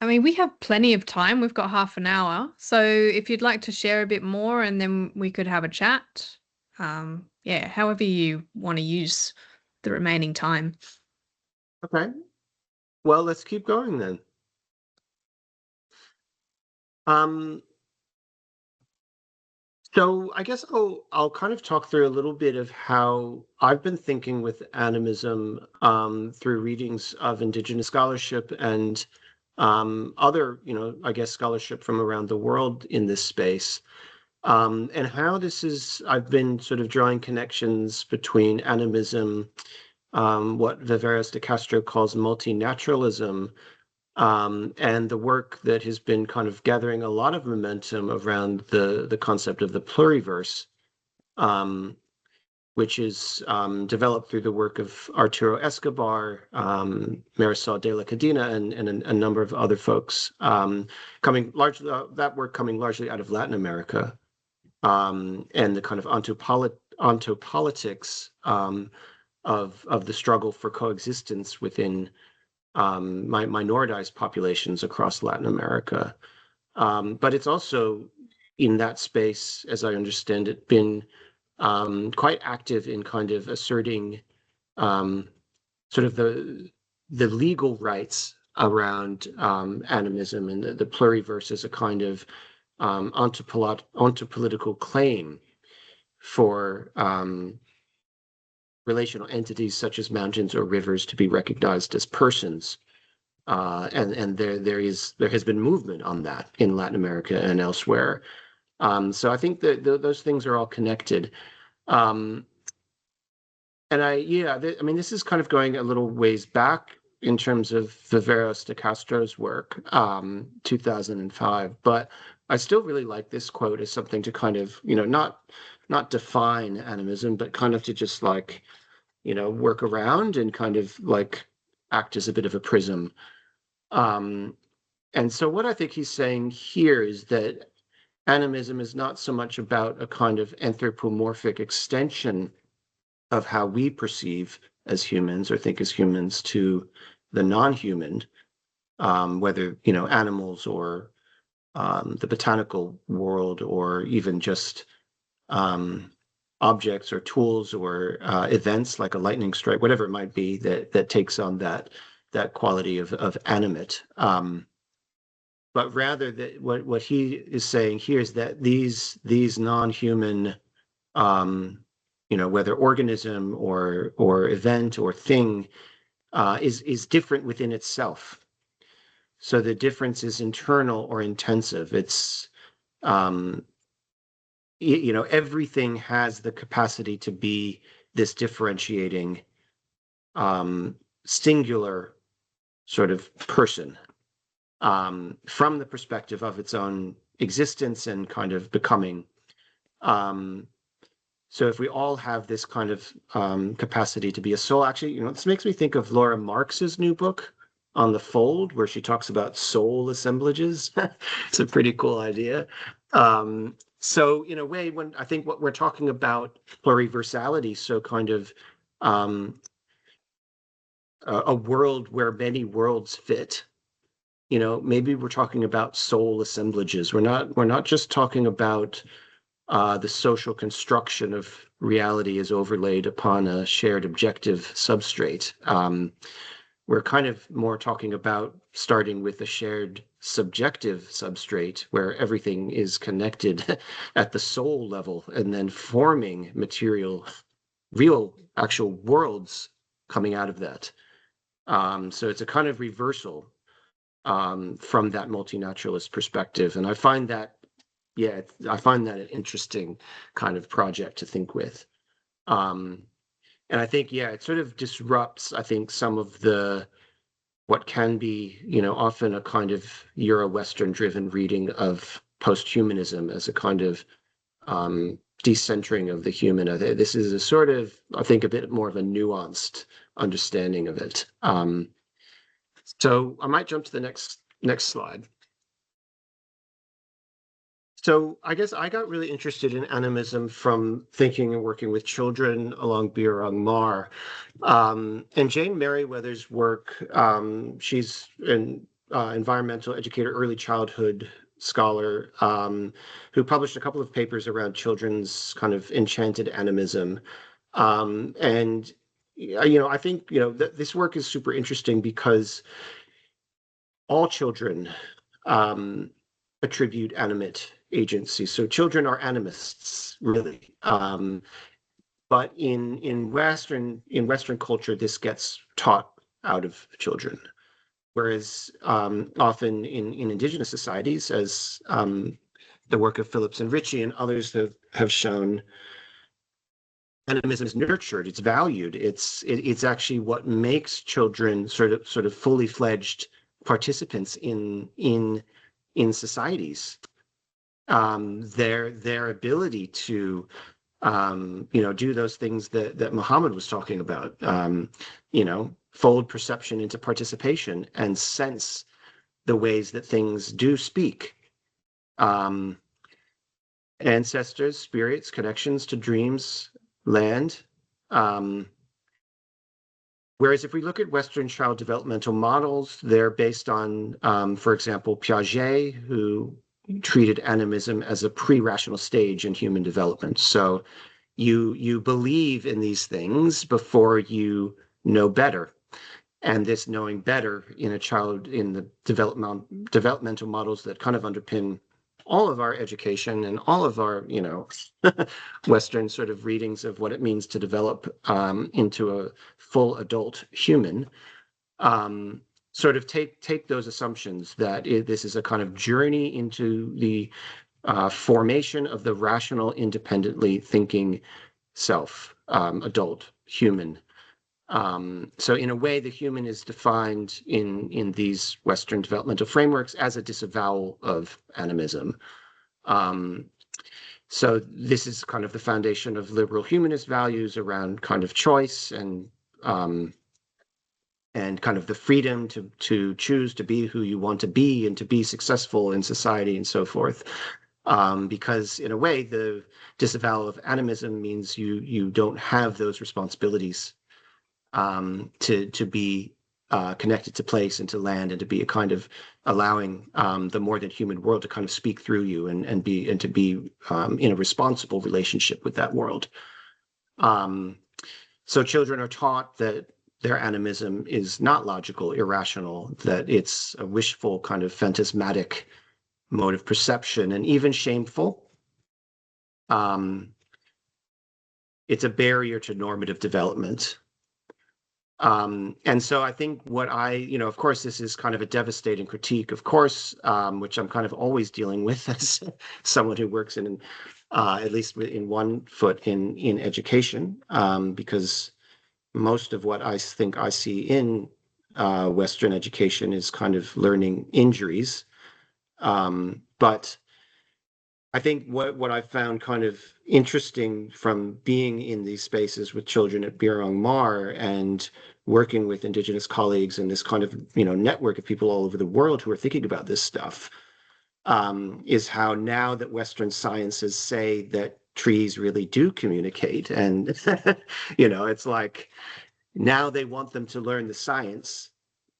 I mean, we have plenty of time. We've got half an hour. So if you'd like to share a bit more, and then we could have a chat. Yeah, however you want to use the remaining time. Okay. Well, let's keep going then. So I guess I'll kind of talk through a little bit of how I've been thinking with animism through readings of Indigenous scholarship and other, I guess, scholarship from around the world in this space. And how this is, I've been sort of drawing connections between animism, what Viveros de Castro calls multinaturalism, and the work that has been kind of gathering a lot of momentum around the concept of the pluriverse, which is developed through the work of Arturo Escobar, Marisol de la Cadena, and a number of other folks, coming largely that work coming largely out of Latin America, and the kind of ontopolitics of the struggle for coexistence within minoritized populations across Latin America. But it's also in that space, as I understand it, been quite active in kind of asserting sort of the legal rights around animism, and the pluriverse as a kind of ontopolitical claim for relational entities such as mountains or rivers to be recognized as persons. And there has been movement on that in Latin America and elsewhere. So I think that those things are all connected. And I mean, this is kind of going a little ways back in terms of Viveros de Castro's work, 2005, but I still really like this quote as something to kind of, not define animism, but kind of to just like, work around and kind of like act as a bit of a prism. And so what I think he's saying here is that animism is not so much about a kind of anthropomorphic extension of how we perceive as humans or think as humans to the non-human, whether, animals or the botanical world, or even just objects or tools or events like a lightning strike, whatever it might be that takes on that quality of animate. But rather that what he is saying here is that these non-human, whether organism or event or thing, is different within itself. So the difference is internal or intensive. It's everything has the capacity to be this differentiating singular sort of person, from the perspective of its own existence and kind of becoming. So if we all have this kind of capacity to be a soul, actually, this makes me think of Laura Marx's new book On the Fold, where she talks about soul assemblages. It's a pretty cool idea. So in a way, when I think what we're talking about pluriversality, so kind of a world where many worlds fit, maybe we're talking about soul assemblages. We're not just talking about the social construction of reality is overlaid upon a shared objective substrate. We're kind of more talking about starting with a shared subjective substrate where everything is connected at the soul level and then forming material, real actual worlds coming out of that. So it's a kind of reversal from that multinaturalist perspective. And I find that, yeah, I find that an interesting kind of project to think with. And I think, yeah, it sort of disrupts, I think, some of the, what can be, you know, often a kind of Euro-Western driven reading of post-humanism as a kind of decentering of the human. This is a sort of, I think, a bit more of a nuanced understanding of it. So I might jump to the next slide. So I guess I got really interested in animism from thinking and working with children along Bunurong Maar. And Jane Merriweather's work, she's an environmental educator, early childhood scholar, who published a couple of papers around children's kind of enchanted animism. And, you know, I think, you know, this work is super interesting because all children attribute animate agency. So children are animists, really. But in Western culture, this gets taught out of children. Whereas often in Indigenous societies, as the work of Phillips and Ritchie and others have shown, animism is nurtured, it's valued, it's actually what makes children sort of fully fledged participants in societies. Their ability to you know, do those things that Muhammad was talking about, you know, fold perception into participation and sense the ways that things do speak. Ancestors, spirits, connections to dreams, land. Whereas if we look at Western child developmental models, they're based on, for example, Piaget, who treated animism as a pre-rational stage in human development. So you believe in these things before you know better. And this knowing better in a child, in the developmental models that kind of underpin all of our education and all of our, you know, Western sort of readings of what it means to develop into a full adult human, sort of take those assumptions that this is a kind of journey into the formation of the rational, independently thinking self, adult human. So in a way, the human is defined in these Western developmental frameworks as a disavowal of animism. So this is kind of the foundation of liberal humanist values around kind of choice and kind of the freedom to choose to be who you want to be and to be successful in society and so forth. Because in a way, the disavowal of animism means you don't have those responsibilities to be connected to place and to land and to be a kind of allowing the more than human world to kind of speak through you and to be in a responsible relationship with that world. So children are taught that their animism is not logical, irrational, that it's a wishful kind of phantasmatic mode of perception and even shameful. It's a barrier to normative development. And so I think what of course, this is kind of a devastating critique, of course, which I'm kind of always dealing with as someone who works in, at least in one foot in education, because most of what I think I see in Western education is kind of learning injuries. But I think what I found kind of interesting from being in these spaces with children at Bunurong Maar and working with Indigenous colleagues and this kind of network of people all over the world who are thinking about this stuff is how now that Western sciences say that trees really do communicate, and it's like now they want them to learn the science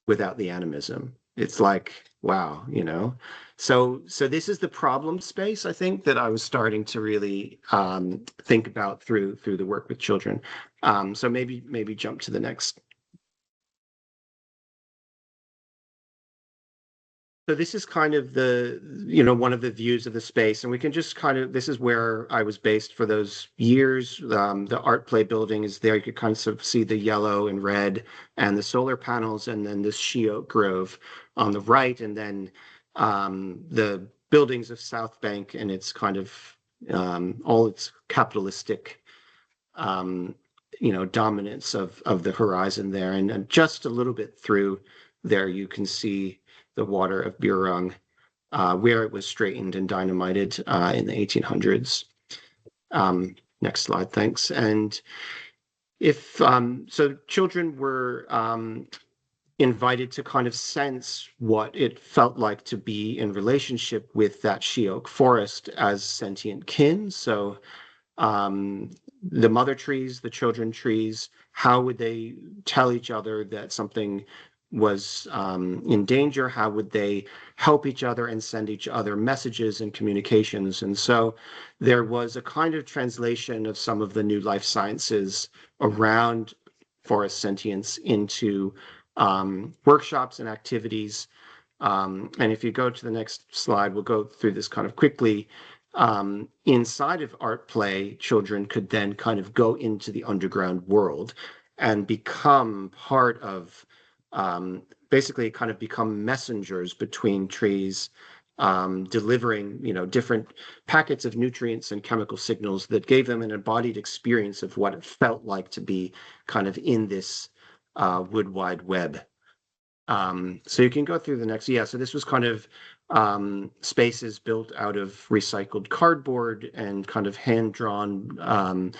without the animism. It's like wow, you know. So this is the problem space, I think, that I was starting to really think about through the work with children. So maybe jump to the next. So this is kind of the, you know, one of the views of the space, and we can just kind of, this is where I was based for those years. The art play building is there. You could kind of see the yellow and red and the solar panels, and then this she oak grove on the right, and then the buildings of South Bank and its kind of all its capitalistic you know, dominance of the horizon there. And just a little bit through there, you can see the water of Bunurong, where it was straightened and dynamited in the 1800s. Next slide, thanks. And if so, children were invited to kind of sense what it felt like to be in relationship with that she oak forest as sentient kin. So the mother trees, the children trees, how would they tell each other that something was in danger? How would they help each other and send each other messages and communications? And so there was a kind of translation of some of the new life sciences around forest sentience into workshops and activities. And if you go to the next slide, we'll go through this kind of quickly. Inside of art play, children could then kind of go into the underground world and become part of, basically kind of become messengers between trees, delivering, you know, different packets of nutrients and chemical signals that gave them an embodied experience of what it felt like to be kind of in this wood wide web. So you can go through the next, yeah, so this was kind of spaces built out of recycled cardboard and kind of hand-drawn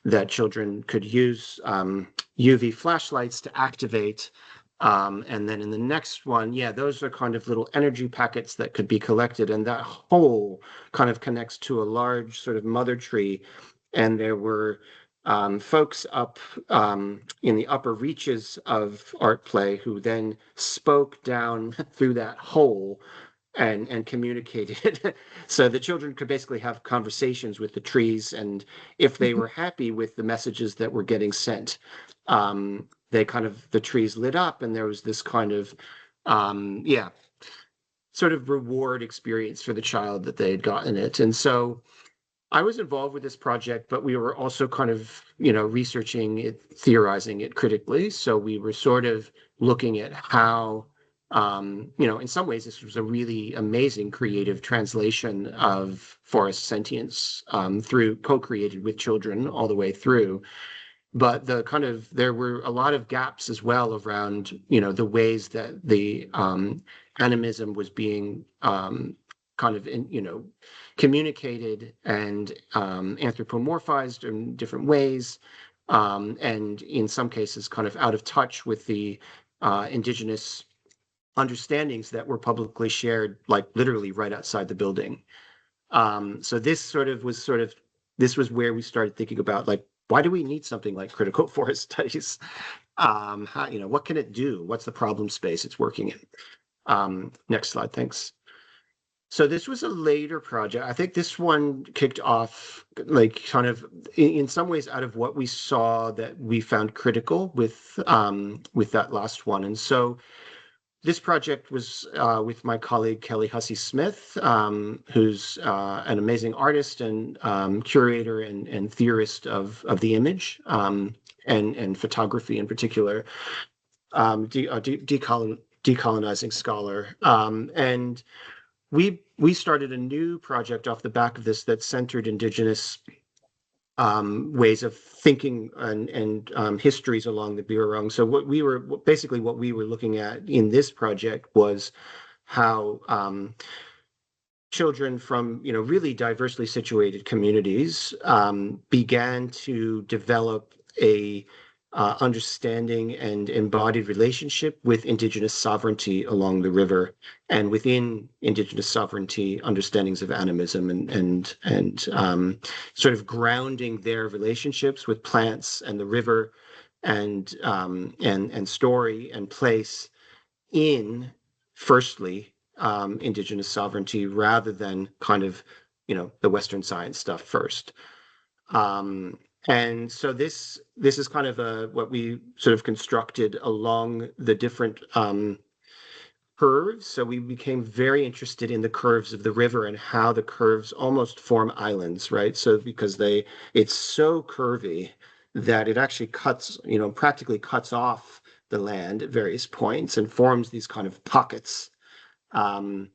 that children could use UV flashlights to activate. And then in the next one, yeah, those are kind of little energy packets that could be collected, and that whole kind of connects to a large sort of mother tree. And there were folks up in the upper reaches of art play who then spoke down through that hole and communicated. So the children could basically have conversations with the trees, and if they were happy with the messages that were getting sent, they kind of, the trees lit up, and there was this kind of yeah, sort of reward experience for the child that they had gotten it. And so I was involved with this project, but we were also kind of, you know, researching it, theorizing it critically. So we were sort of looking at how, you know, in some ways, this was a really amazing creative translation of forest sentience through co-created with children all the way through. But the kind of, there were a lot of gaps as well around, you know, the ways that the animism was being kind of, you know, communicated and anthropomorphized in different ways, and in some cases kind of out of touch with the indigenous understandings that were publicly shared, like literally right outside the building. So this this was where we started thinking about, like, why do we need something like Critical Forest Studies? How, you know, what can it do? What's the problem space it's working in? Next slide, thanks. So this was a later project. I think this one kicked off, like, kind of in some ways out of what we saw that we found critical with that last one. And so this project was with my colleague Kelly Hussey Smith, who's an amazing artist and curator and theorist of the image and photography in particular, decolonizing scholar. And we started a new project off the back of this that centered Indigenous ways of thinking and histories along the Bunurong. So what we were looking at in this project was how children from, you know, really diversely situated communities began to develop a understanding and embodied relationship with Indigenous sovereignty along the river, and within Indigenous sovereignty, understandings of animism and sort of grounding their relationships with plants and the river and story and place in, firstly, Indigenous sovereignty rather than kind of, the Western science stuff first. And so this is kind of what we sort of constructed along the different curves. So we became very interested in the curves of the river and how the curves almost form islands, right? So because it's so curvy that it actually cuts, practically cuts off the land at various points and forms these kind of pockets. And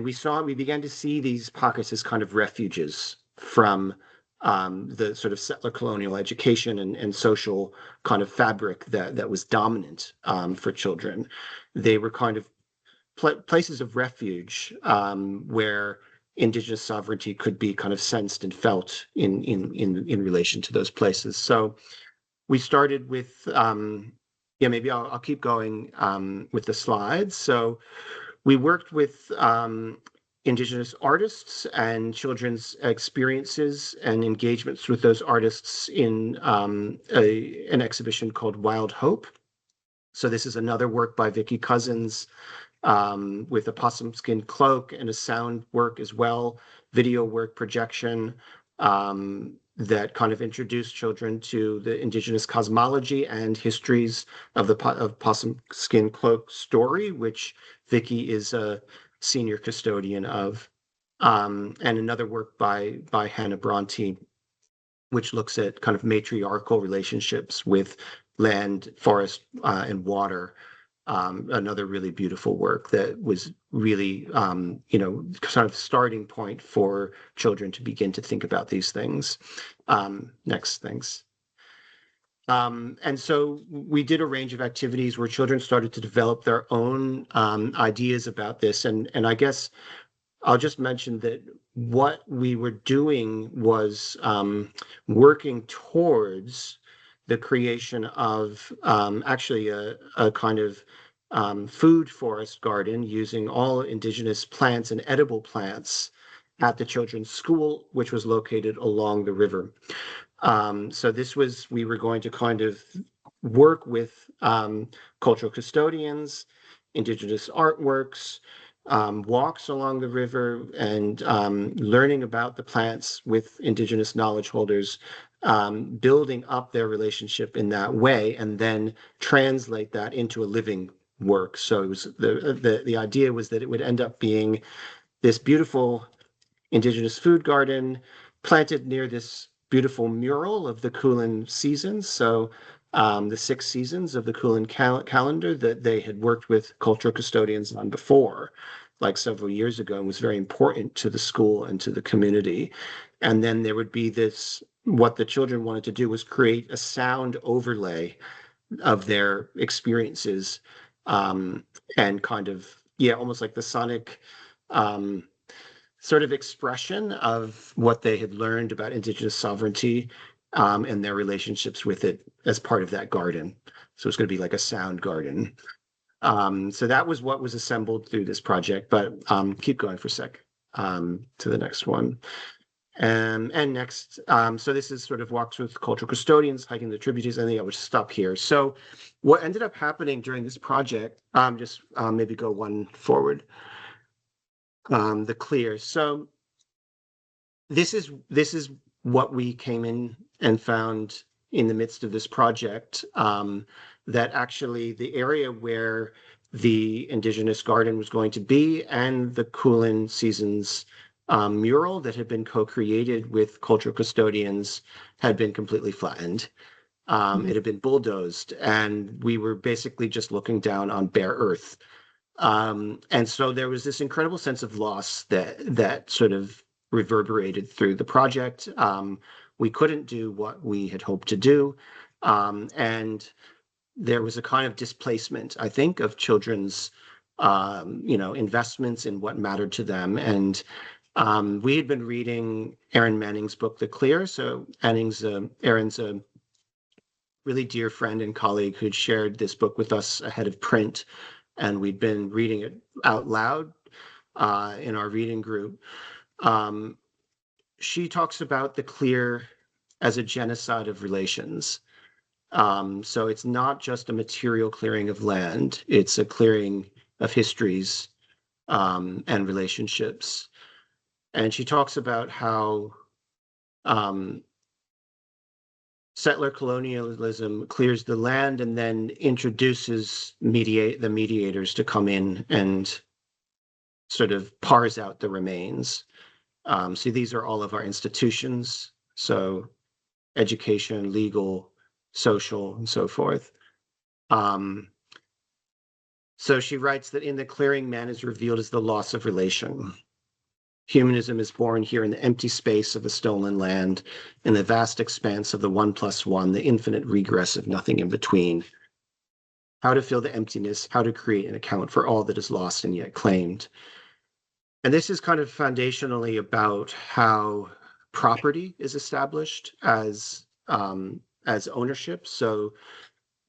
we began to see these pockets as kind of refuges from the sort of settler colonial education and social kind of fabric that was dominant for children. They were kind of places of refuge where Indigenous sovereignty could be kind of sensed and felt in relation to those places. So we started with, maybe I'll keep going with the slides. So we worked with Indigenous artists and children's experiences and engagements with those artists in an exhibition called Wild Hope. So this is another work by Vicky Cousins with a possum skin cloak and a sound work as well, video work projection that kind of introduced children to the Indigenous cosmology and histories of the possum skin cloak story, which Vicky is a senior custodian of, and another work by Hannah Bronte, which looks at kind of matriarchal relationships with land, forest, and water. Another really beautiful work that was really, kind of starting point for children to begin to think about these things. Next, thanks. And so we did a range of activities where children started to develop their own ideas about this. And I guess I'll just mention that what we were doing was working towards the creation of actually a kind of food forest garden using all Indigenous plants and edible plants at the children's school, which was located along the river. So we were going to kind of work with cultural custodians, Indigenous artworks, walks along the river, and learning about the plants with Indigenous knowledge holders, building up their relationship in that way, and then translate that into a living work. So it was the idea was that it would end up being this beautiful Indigenous food garden planted near this beautiful mural of the Kulin seasons. So the 6 seasons of the Kulin calendar that they had worked with cultural custodians on before, like several years ago, and was very important to the school and to the community. And then there would be what the children wanted to do was create a sound overlay of their experiences, and kind of, almost like the sonic sort of expression of what they had learned about Indigenous sovereignty and their relationships with it as part of that garden. So it's going to be like a sound garden. So that was what was assembled through this project, but keep going for a sec to the next one. And next, so this is sort of walks with cultural custodians, hiking the tributaries, and I would stop here. So what ended up happening during this project, just maybe go one forward, the clear. So this is what we came in and found in the midst of this project, that actually the area where the Indigenous garden was going to be and the Kulin seasons mural that had been co-created with cultural custodians had been completely flattened. It had been bulldozed, and we were basically just looking down on bare earth. And so there was this incredible sense of loss that sort of reverberated through the project. We couldn't do what we had hoped to do. And there was a kind of displacement, I think, of children's, investments in what mattered to them. And we had been reading Erin Manning's book, The Clear. So Erin's a really dear friend and colleague who'd shared this book with us ahead of print. And we'd been reading it out loud in our reading group. She talks about the clear as a genocide of relations. So it's not just a material clearing of land, it's a clearing of histories, and relationships. And she talks about how settler colonialism clears the land and then introduces the mediators to come in and sort of parse out the remains. So these are all of our institutions. So education, legal, social, and so forth. So she writes that in the clearing, man is revealed as the loss of relation. Humanism is born here in the empty space of the stolen land, in the vast expanse of the 1+1, the infinite regress of nothing in between. How to fill the emptiness, how to create and account for all that is lost and yet claimed. And this is kind of foundationally about how property is established as ownership. So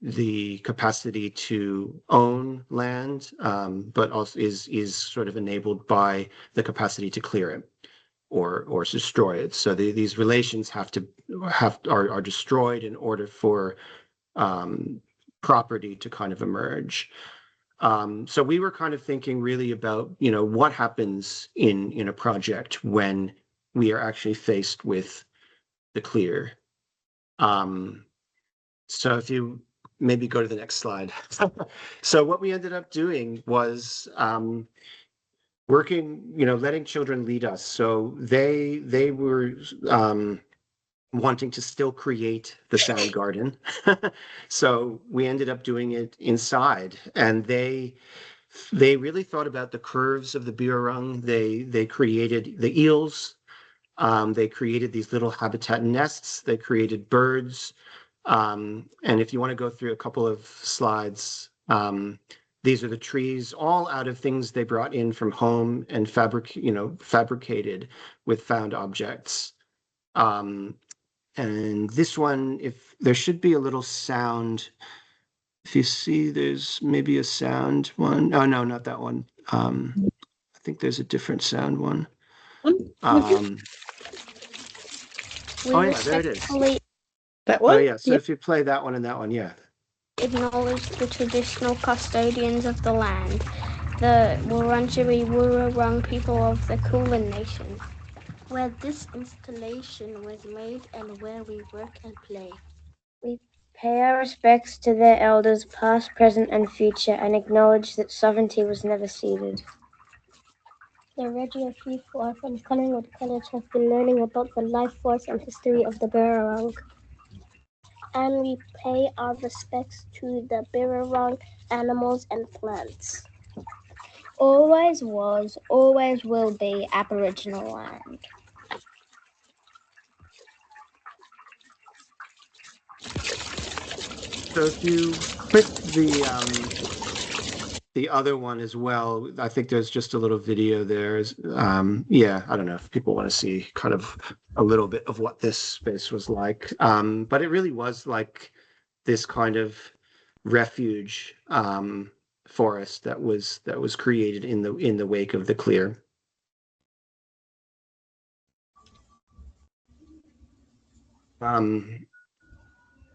the capacity to own land, but also is sort of enabled by the capacity to clear it or destroy it. So these relations are destroyed in order for property to kind of emerge. So we were kind of thinking really about, what happens in a project when we are actually faced with the clear. So if you maybe go to the next slide. So what we ended up doing was working, letting children lead us. So they were wanting to still create the sound garden. So we ended up doing it inside, and they really thought about the curves of the Bunurong. They created the eels. They created these little habitat nests. They created birds. And if you want to go through a couple of slides, these are the trees, all out of things they brought in from home and fabricated with found objects. And this one, if there should be a little sound, if you see, there's maybe a sound one. Oh no, not that one. I think there's a different sound one. Oh yeah, there it is. That one? Oh yeah, so if you play that one and that one, yeah. Acknowledge the traditional custodians of the land, the Wurundjeri Bunurong people of the Kulin Nation, where this installation was made and where we work and play. We pay our respects to their elders, past, present, and future, and acknowledge that sovereignty was never ceded. The Regenerative and Collingwood College have been learning about the life force and history of the Bunurong. And we pay our respects to the Bunurong animals and plants. Always was, always will be Aboriginal land. So if you click the other one as well, I think there's just a little video there. Yeah, I don't know if people want to see kind of a little bit of what this space was like. But it really was like this kind of refuge forest that was created in the wake of the clear.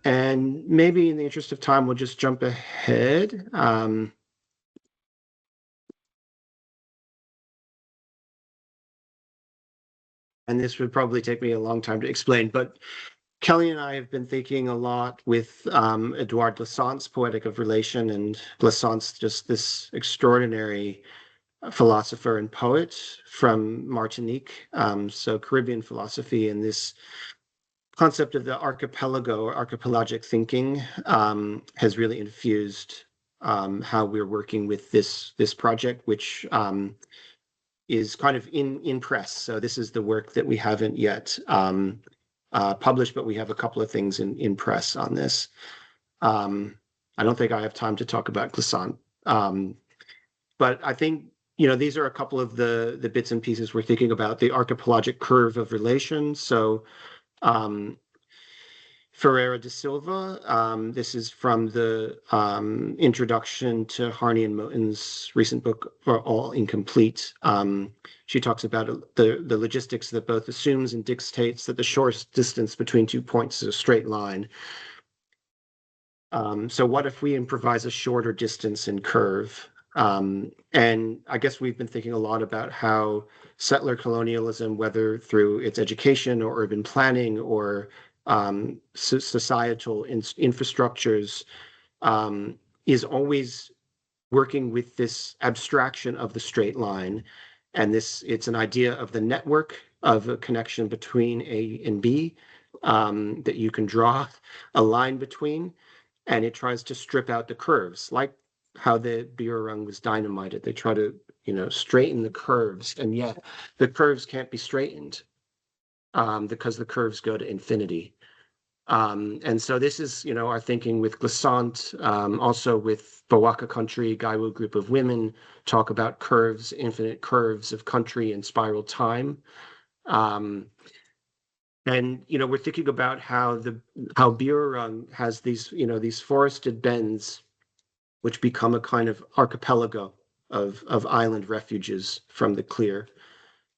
And maybe in the interest of time, we'll just jump ahead. And this would probably take me a long time to explain, but Kelly and I have been thinking a lot with Edouard Glissant's Poetic of Relation, and Glissant's just this extraordinary philosopher and poet from Martinique, so Caribbean philosophy, and this concept of the archipelago or archipelagic thinking has really infused how we're working with this project, which is kind of in press. So this is the work that we haven't yet published, but we have a couple of things in press on this. I don't think I have time to talk about Glissant, but I think these are a couple of the bits and pieces we're thinking about. The archipelagic curve of relation. So Ferreira da Silva, this is from the introduction to Harney and Moten's recent book, All Incomplete. She talks about the logistics that both assumes and dictates that the shortest distance between 2 points is a straight line. So what if we improvise a shorter distance and curve? And I guess we've been thinking a lot about how settler colonialism, whether through its education or urban planning or societal infrastructures, is always working with this abstraction of the straight line. And it's an idea of the network of a connection between A and B that you can draw a line between, and it tries to strip out the curves, like how the Bunurong was dynamited. They try to, straighten the curves, and yet the curves can't be straightened because the curves go to infinity. And so this is, our thinking with Glissant, also with Bawaka Country, Gaiwu group of women talk about curves, infinite curves of country and spiral time. And, we're thinking about how Bunurong has these forested bends, which become a kind of archipelago of island refuges from the clear.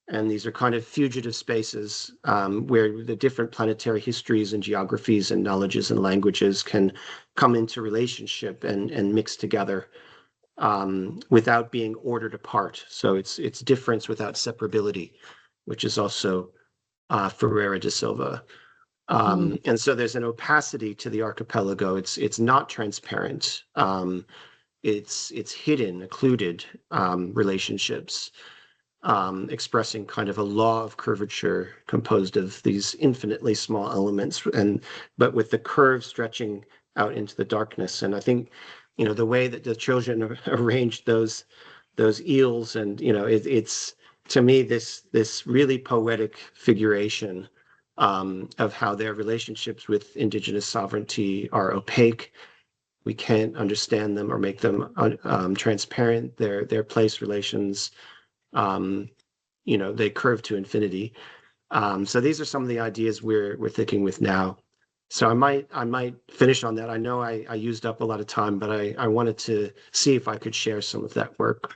And these are kind of fugitive spaces where the different planetary histories and geographies and knowledges and languages can come into relationship and mix together without being ordered apart. So it's difference without separability, which is also Ferreira da Silva. And so there's an opacity to the archipelago. It's not transparent. It's hidden, occluded relationships. Expressing kind of a law of curvature composed of these infinitely small elements, but with the curve stretching out into the darkness. And I think, the way that the children arranged those eels, and it's to me this really poetic figuration of how their relationships with indigenous sovereignty are opaque. We can't understand them or make them transparent. Their place relations. They curve to infinity. So these are some of the ideas we're thinking with now. So I might finish on that. I know I used up a lot of time, but I wanted to see if I could share some of that work.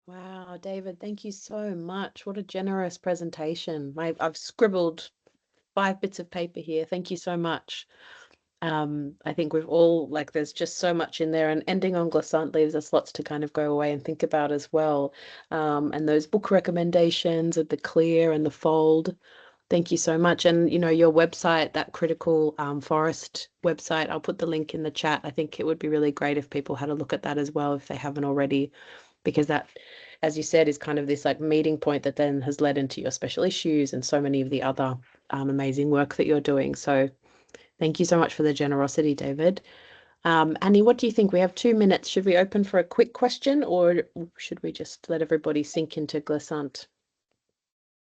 Wow, David, thank you so much. What a generous presentation. I've scribbled 5 bits of paper here. Thank you so much. I think we've all, there's just so much in there, and ending on Glissant leaves us lots to kind of go away and think about as well. And those book recommendations of the Clear and the Fold. Thank you so much. And, your website, that Critical Forest website, I'll put the link in the chat. I think it would be really great if people had a look at that as well, if they haven't already, because that, as you said, is kind of this meeting point that then has led into your special issues and so many of the other amazing work that you're doing. So thank you so much for the generosity, David. Annie, what do you think? We have 2 minutes. Should we open for a quick question, or should we just let everybody sink into Glissant?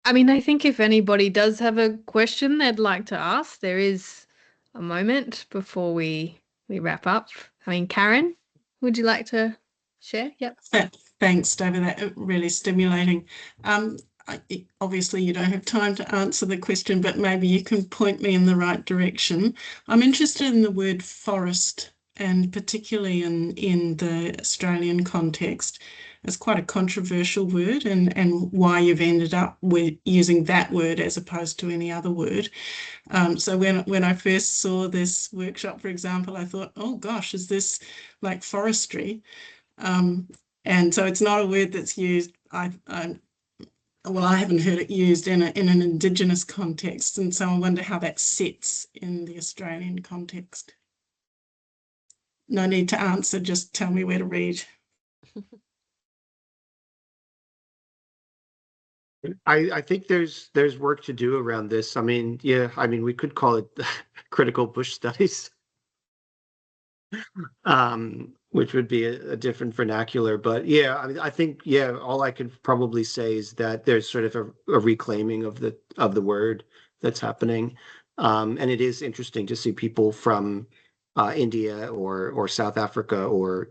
I mean, I think if anybody does have a question they'd like to ask, there is a moment before we wrap up. I mean, Karen, would you like to share? Yep. Thanks, David. That really stimulating. Obviously, you don't have time to answer the question, but maybe you can point me in the right direction. I'm interested in the word forest, and particularly in the Australian context. It's quite a controversial word, and why you've ended up with using that word as opposed to any other word. So when I first saw this workshop, for example, I thought, oh gosh, is this like forestry? And so it's not a word that's used. I haven't heard it used in an Indigenous context, and so I wonder how that sits in the Australian context. No need to answer, just tell me where to read. I think there's work to do around this. I mean, we could call it critical bush studies, which would be a different vernacular. But I think all I could probably say is that there's sort of a reclaiming of the word that's happening, and it is interesting to see people from India or South Africa or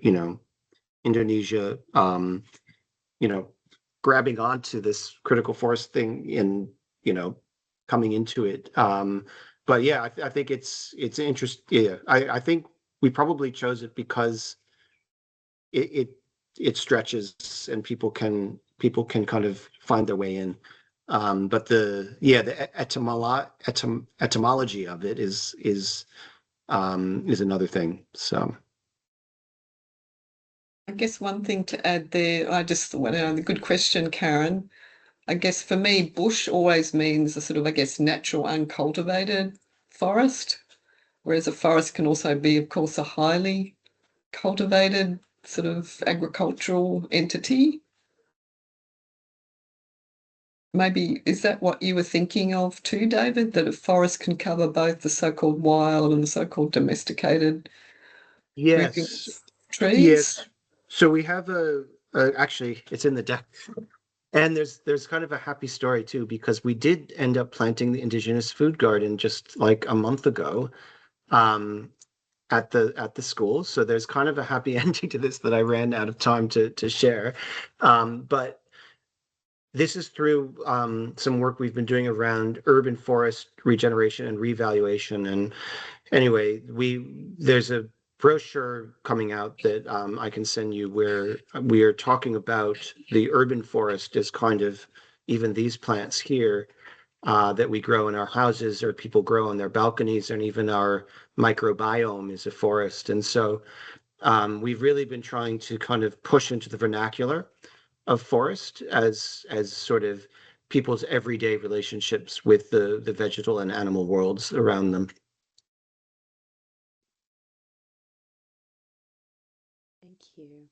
Indonesia, grabbing onto this critical forest thing and coming into it. But I think it's interesting. I think we probably chose it because it stretches and people can kind of find their way in. But the etymology of it is another thing. So I guess one thing to add there, I just thought, the good question, Karen. I guess for me, bush always means a sort of, I guess, natural, uncultivated forest, whereas a forest can also be, of course, a highly cultivated sort of agricultural entity. Maybe, is that what you were thinking of too, David, that a forest can cover both the so-called wild and the so-called domesticated yes, trees? yes. So we have actually, it's in the deck. And there's kind of a happy story too, because we did end up planting the Indigenous food garden just like a month ago at the school. So there's kind of a happy ending to this that I ran out of time to share. But this is through some work we've been doing around urban forest regeneration and revaluation. And anyway, there's a brochure coming out that I can send you where we are talking about the urban forest as kind of even these plants here that we grow in our houses or people grow on their balconies, and even our microbiome is a forest. And so we've really been trying to kind of push into the vernacular of forest as sort of people's everyday relationships with the vegetal and animal worlds around them. Thank you.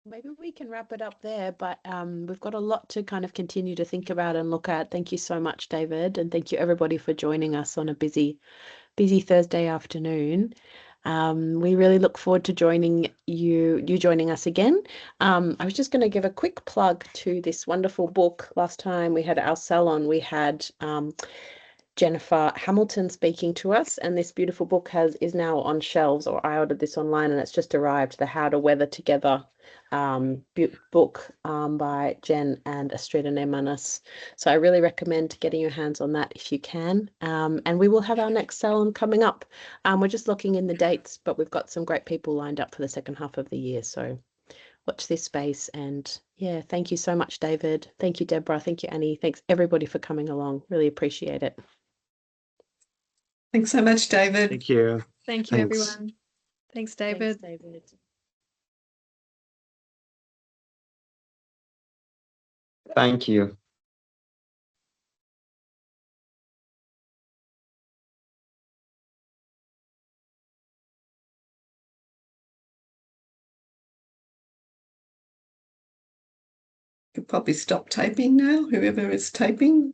Maybe we can wrap it up there, but we've got a lot to kind of continue to think about and look at. Thank you so much, David, and thank you everybody for joining us on a busy Thursday afternoon. We really look forward to joining you joining us again. I was just going to give a quick plug to this wonderful book. Last time we had our salon, we had Jennifer Hamilton speaking to us, and this beautiful book is now on shelves, or I ordered this online and it's just arrived, the How to Weather Together book by Jen and Astrida Nemanis. So I really recommend getting your hands on that if you can. And we will have our next salon coming up. We're just looking in the dates, but we've got some great people lined up for the second half of the year. So watch this space. And yeah, thank you so much, David. Thank you, Deborah. Thank you, Annie. Thanks everybody for coming along. Really appreciate it. Thanks so much, David. Thank you. Thank you, everyone. Thanks, David. Thanks, David. Thank you. Could probably stop taping now, whoever is taping.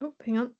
Oh, hang on.